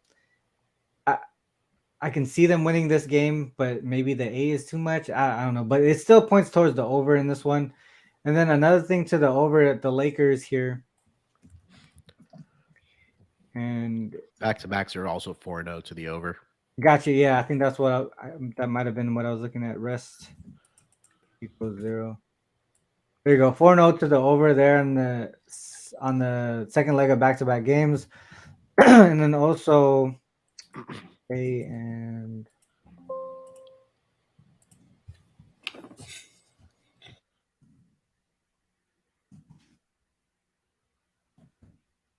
I can see them winning this game, but maybe the A is too much. I don't know, but it still points towards the over in this one. And then another thing to the over at the Lakers here. And back-to-backs are also 4-0 to the over. Gotcha. Yeah, I think that's what that might have been what I was looking at. Rest equals 0. There you go. 4-0 to the over there on the second leg of back-to-back games. And then also and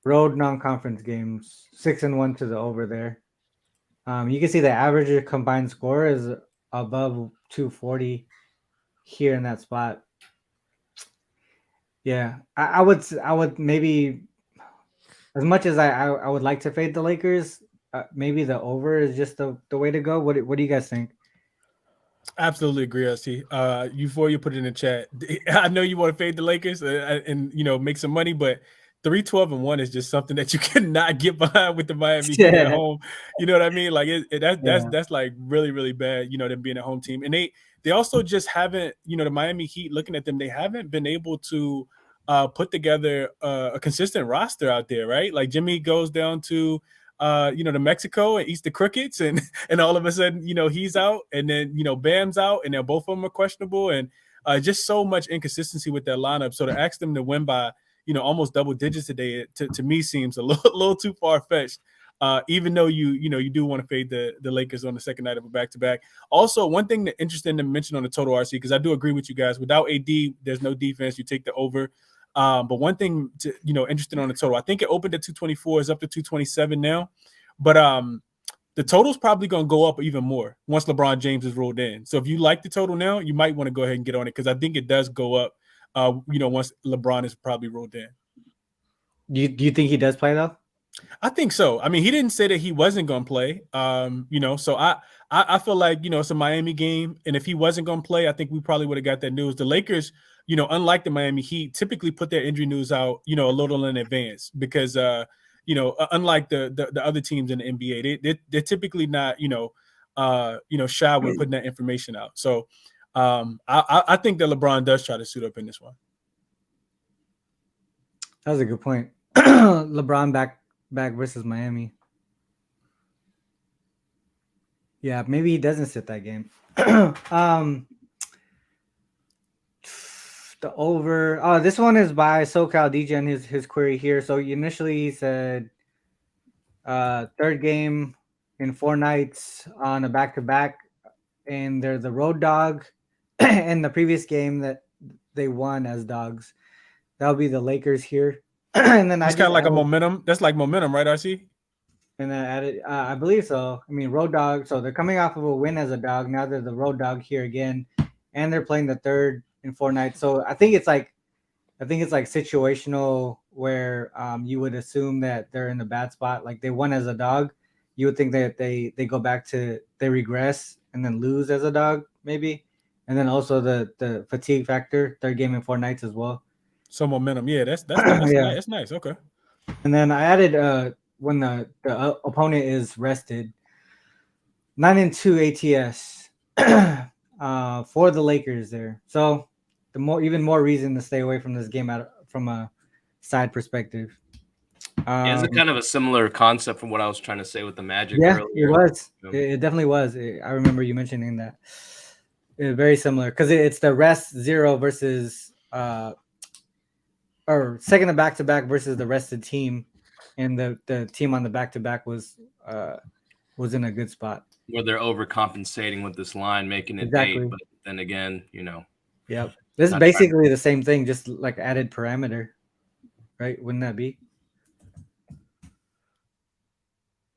road non-conference games, 6-1 to the over there. You can see the average combined score is above 240 here in that spot. Yeah, I would maybe, as much as I would like to fade the Lakers, maybe the over is just the way to go. What do you guys think? Absolutely agree, ST. Before you put it in the chat, I know you want to fade the Lakers and make some money, but 3-12-1 is just something that you cannot get behind with the Miami Heat at home. You know what I mean? Like that's like really, really bad. Them being a home team, and they also just haven't. The Miami Heat, looking at them, they haven't been able to put together a consistent roster out there, right? Like Jimmy goes down to to Mexico and eats the crickets, and all of a sudden, he's out, and then Bam's out, and then both of them are questionable, and just so much inconsistency with that lineup. So to ask them to win by almost double digits today, to me seems a little too far fetched. Even though you do want to fade the Lakers on the second night of a back-to-back. Also, one thing that interesting to mention on the total, RC, because I do agree with you guys. Without AD, there's no defense. You take the over. But one thing to, interesting on the total, I think it opened at 224, is up to 227 now. But the total's probably going to go up even more once LeBron James is rolled in. So if you like the total now, you might want to go ahead and get on it because I think it does go up, once LeBron is probably rolled in. Do you think he does play though? I think so. I mean, he didn't say that he wasn't going to play. So I feel like, it's a Miami game. And if he wasn't going to play, I think we probably would have got that news. The Lakers, unlike the Miami Heat, typically put their injury news out, a little in advance because, unlike the other teams in the NBA, they're typically not, shy when putting that information out. So I think that LeBron does try to suit up in this one. That was a good point. LeBron back versus Miami. Yeah, maybe he doesn't sit that game. The over. Oh, this one is by SoCal DJ and his query here. So initially he said third game in 4 nights on a back-to-back, and they're the road dog. And the previous game that they won as dogs, that'll be the Lakers here. And then it's kind of like a momentum. That's like momentum, right, RC? And then I added, I believe so. I mean, road dog. So they're coming off of a win as a dog. Now they're the road dog here again, and they're playing the third in 4 nights. So I think it's like situational where you would assume that they're in a bad spot. Like they won as a dog, you would think that they go back to they regress and then lose as a dog maybe, and then also the fatigue factor. Third game in 4 nights as well. So momentum, yeah, that's Yeah. That's nice. Okay. And then I added when the opponent is rested, 9-2 ATS for the Lakers there. So even more reason to stay away from this game from a side perspective. Is it kind of a similar concept from what I was trying to say with the Magic? Yeah, earlier? it was. It definitely was. I remember you mentioning that. Very similar because it's the rest 0 versus or second to back-to-back versus the rested team, and the team on the back-to-back was in a good spot. Where they're overcompensating with this line, making it Exactly. 8, but then again, Yep. This is basically the same thing, just like added parameter, right? Wouldn't that be?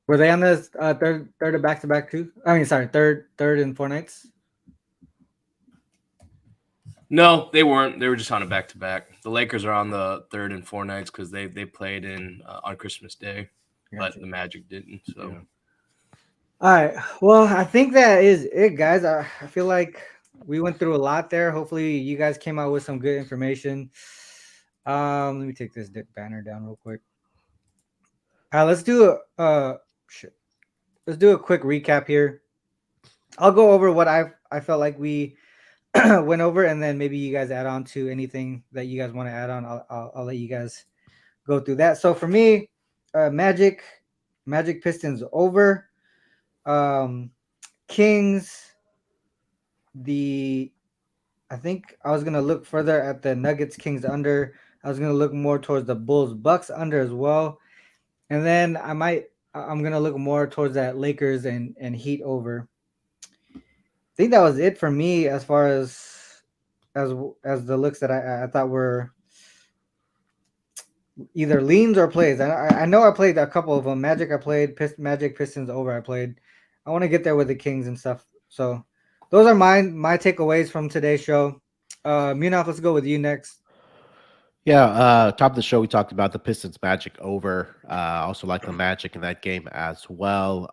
Were they on the third to back-to-back too? I mean, sorry, third in 4 nights? No, they weren't. They were just on a back-to-back. The Lakers are on the 3rd and 4 nights because they played on Christmas Day, but the Magic didn't. So, yeah. All right. Well, I think that is it, guys. I feel like we went through a lot there. Hopefully, you guys came out with some good information. Let me take this banner down real quick. All right, let's do a quick recap here. I'll go over what I felt like we went over, and then maybe you guys add on to anything that you guys want to add on. I'll let you guys go through that. So for me, Magic Pistons over, Kings. I think I was gonna look further at the Nuggets Kings under. I was gonna look more towards the Bulls Bucks under as well, and then I'm gonna look more towards that Lakers and Heat over. I think that was it for me as far as the looks that I thought were either leans or plays. I know I played a couple of them. Magic I played, Magic Pistons over I played. I want to get there with the Kings and stuff. So those are my takeaways from today's show. Munaf, let's go with you next. Yeah, top of the show, we talked about the Pistons Magic over. Also like the Magic in that game as well.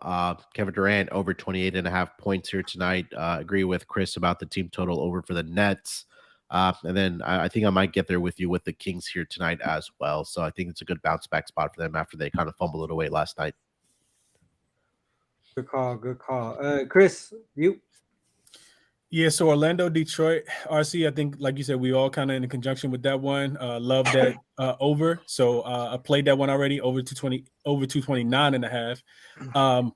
Kevin Durant over 28.5 points here tonight. Agree with Chris about the team total over for the Nets. And then I think I might get there with you with the Kings here tonight as well. So I think it's a good bounce back spot for them after they kind of fumbled it away last night. Good call. Chris, you? Yeah, so Orlando, Detroit, RC, I think, like you said, we all kind of in conjunction with that one. Love that over. So I played that one already, over 229.5.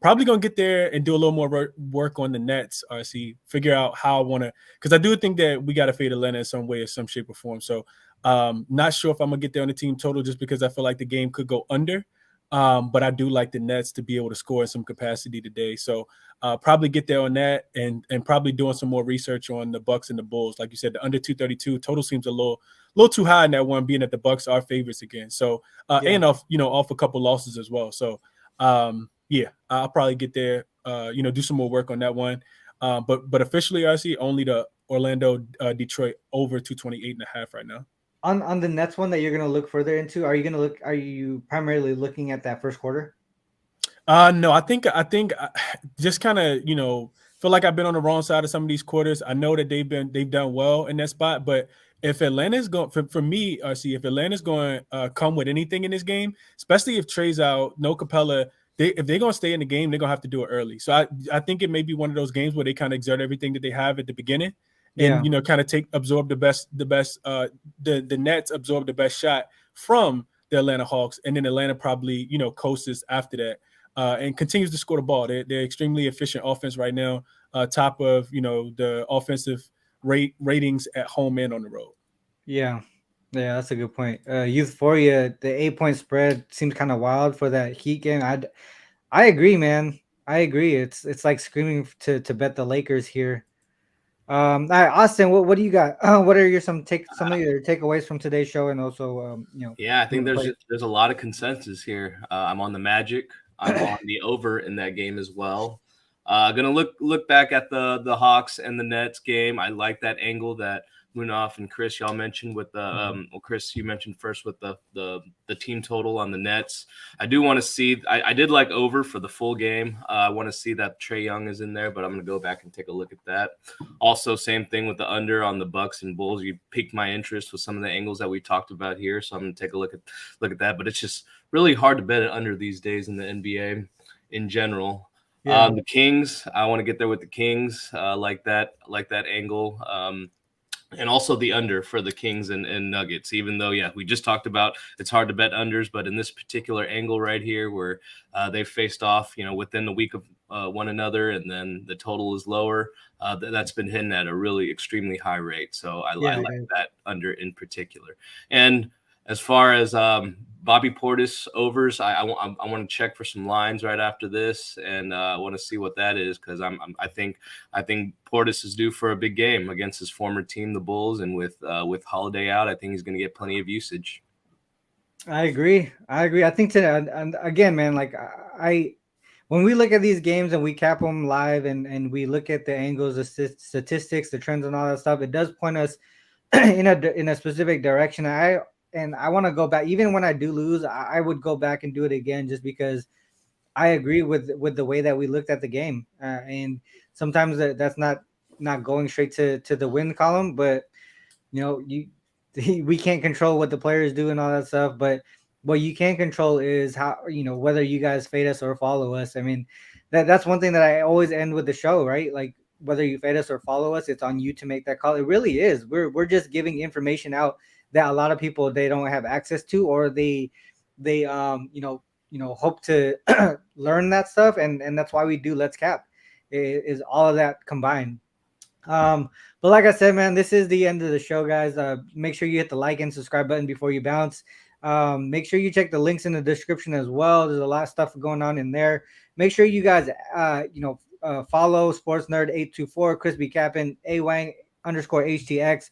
Probably going to get there and do a little more work on the Nets, RC, figure out how I want to, because I do think that we got to fade Atlanta in some way, or some shape or form. So not sure if I'm going to get there on the team total just because I feel like the game could go under. But I do like the Nets to be able to score in some capacity today. So probably get there on that, and probably doing some more research on the Bucks and the Bulls. Like you said, the under 232 total seems a little too high in that one, being that the Bucks are favorites again. So and off a couple losses as well. So I'll probably get there. Do some more work on that one. But officially, I see only the Orlando Detroit over 228.5 right now. On the Nets one that you're gonna look further into, are you primarily looking at that first quarter? No, I think just kind of feel like I've been on the wrong side of some of these quarters. I know that they've done well in that spot, but if Atlanta's going for me, RC, if Atlanta's going to come with anything in this game, especially if Trey's out, no Capella, if they're going to stay in the game, they're going to have to do it early. So I think it may be one of those games where they kind of exert everything that they have at the beginning, and kind of absorb the best. The Nets absorb the best shot from the Atlanta Hawks, and then Atlanta probably coasts after that. And continues to score the ball. They're extremely efficient offense right now, top of the offensive ratings at home and on the road. Yeah, that's a good point. Euphoria, the 8-point spread seems kind of wild for that Heat game. I agree, man. I agree. It's like screaming to bet the Lakers here. All right, Austin, what do you got? What are some of your takeaways from today's show, and also Yeah, I think there's a lot of consensus here. I'm on the Magic. I'm on the over in that game as well. Gonna look back at the Hawks and the Nets game. I like that angle that Munaf and Chris y'all mentioned with the Chris, you mentioned first with the team total on the Nets. I do want to see. I did like over for the full game. I want to see that Trae Young is in there, but I'm gonna go back and take a look at that. Also, same thing with the under on the Bucks and Bulls. You piqued my interest with some of the angles that we talked about here, so I'm gonna take a look at that. But it's just really hard to bet it under these days in the NBA in general. Yeah. The Kings, I want to get there with the Kings. Like that angle. And also the under for the Kings and Nuggets, even though, we just talked about it's hard to bet unders, but in this particular angle right here where they've faced off, within the week of one another, and then the total is lower, that's been hitting at a really extremely high rate. So I like that under in particular. And as far as Bobby Portis overs, I want to check for some lines right after this, and I want to see what that is, because I think Portis is due for a big game against his former team, the Bulls, and with Holiday out, I think he's going to get plenty of usage. I agree. I think today, and again, man, like when we look at these games and we cap them live, and we look at the angles, the statistics, the trends, and all that stuff, it does point us in a specific direction. I want to go back. Even when I do lose, I would go back and do it again, just because I agree with the way that we looked at the game. And sometimes that's not going straight to the win column, but we can't control what the players do and all that stuff. But what you can control is how, whether you guys fade us or follow us. I mean, that's one thing that I always end with the show, right? Like, whether you fade us or follow us, it's on you to make that call. It really is. We're just giving information out that a lot of people, they don't have access to, or they hope to learn that stuff, and that's why we do Let's Cap, is all of that combined. But like I said, man, this is the end of the show, guys. Make sure you hit the like and subscribe button before you bounce. Make sure you check the links in the description as well. There's a lot of stuff going on in there. Make sure you guys follow Sports Nerd 824, Crispy Cap'n, AWang_HTX.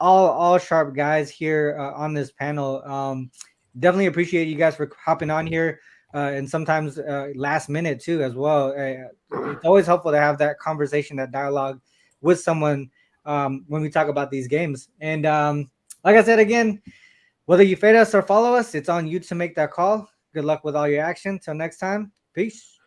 All sharp guys here on this panel. Definitely appreciate you guys for hopping on here, and sometimes last minute too as well. It's always helpful to have that conversation, that dialogue with someone when we talk about these games. And like I said, again, whether you fade us or follow us, it's on you to make that call. Good luck with all your action. Till next time, peace.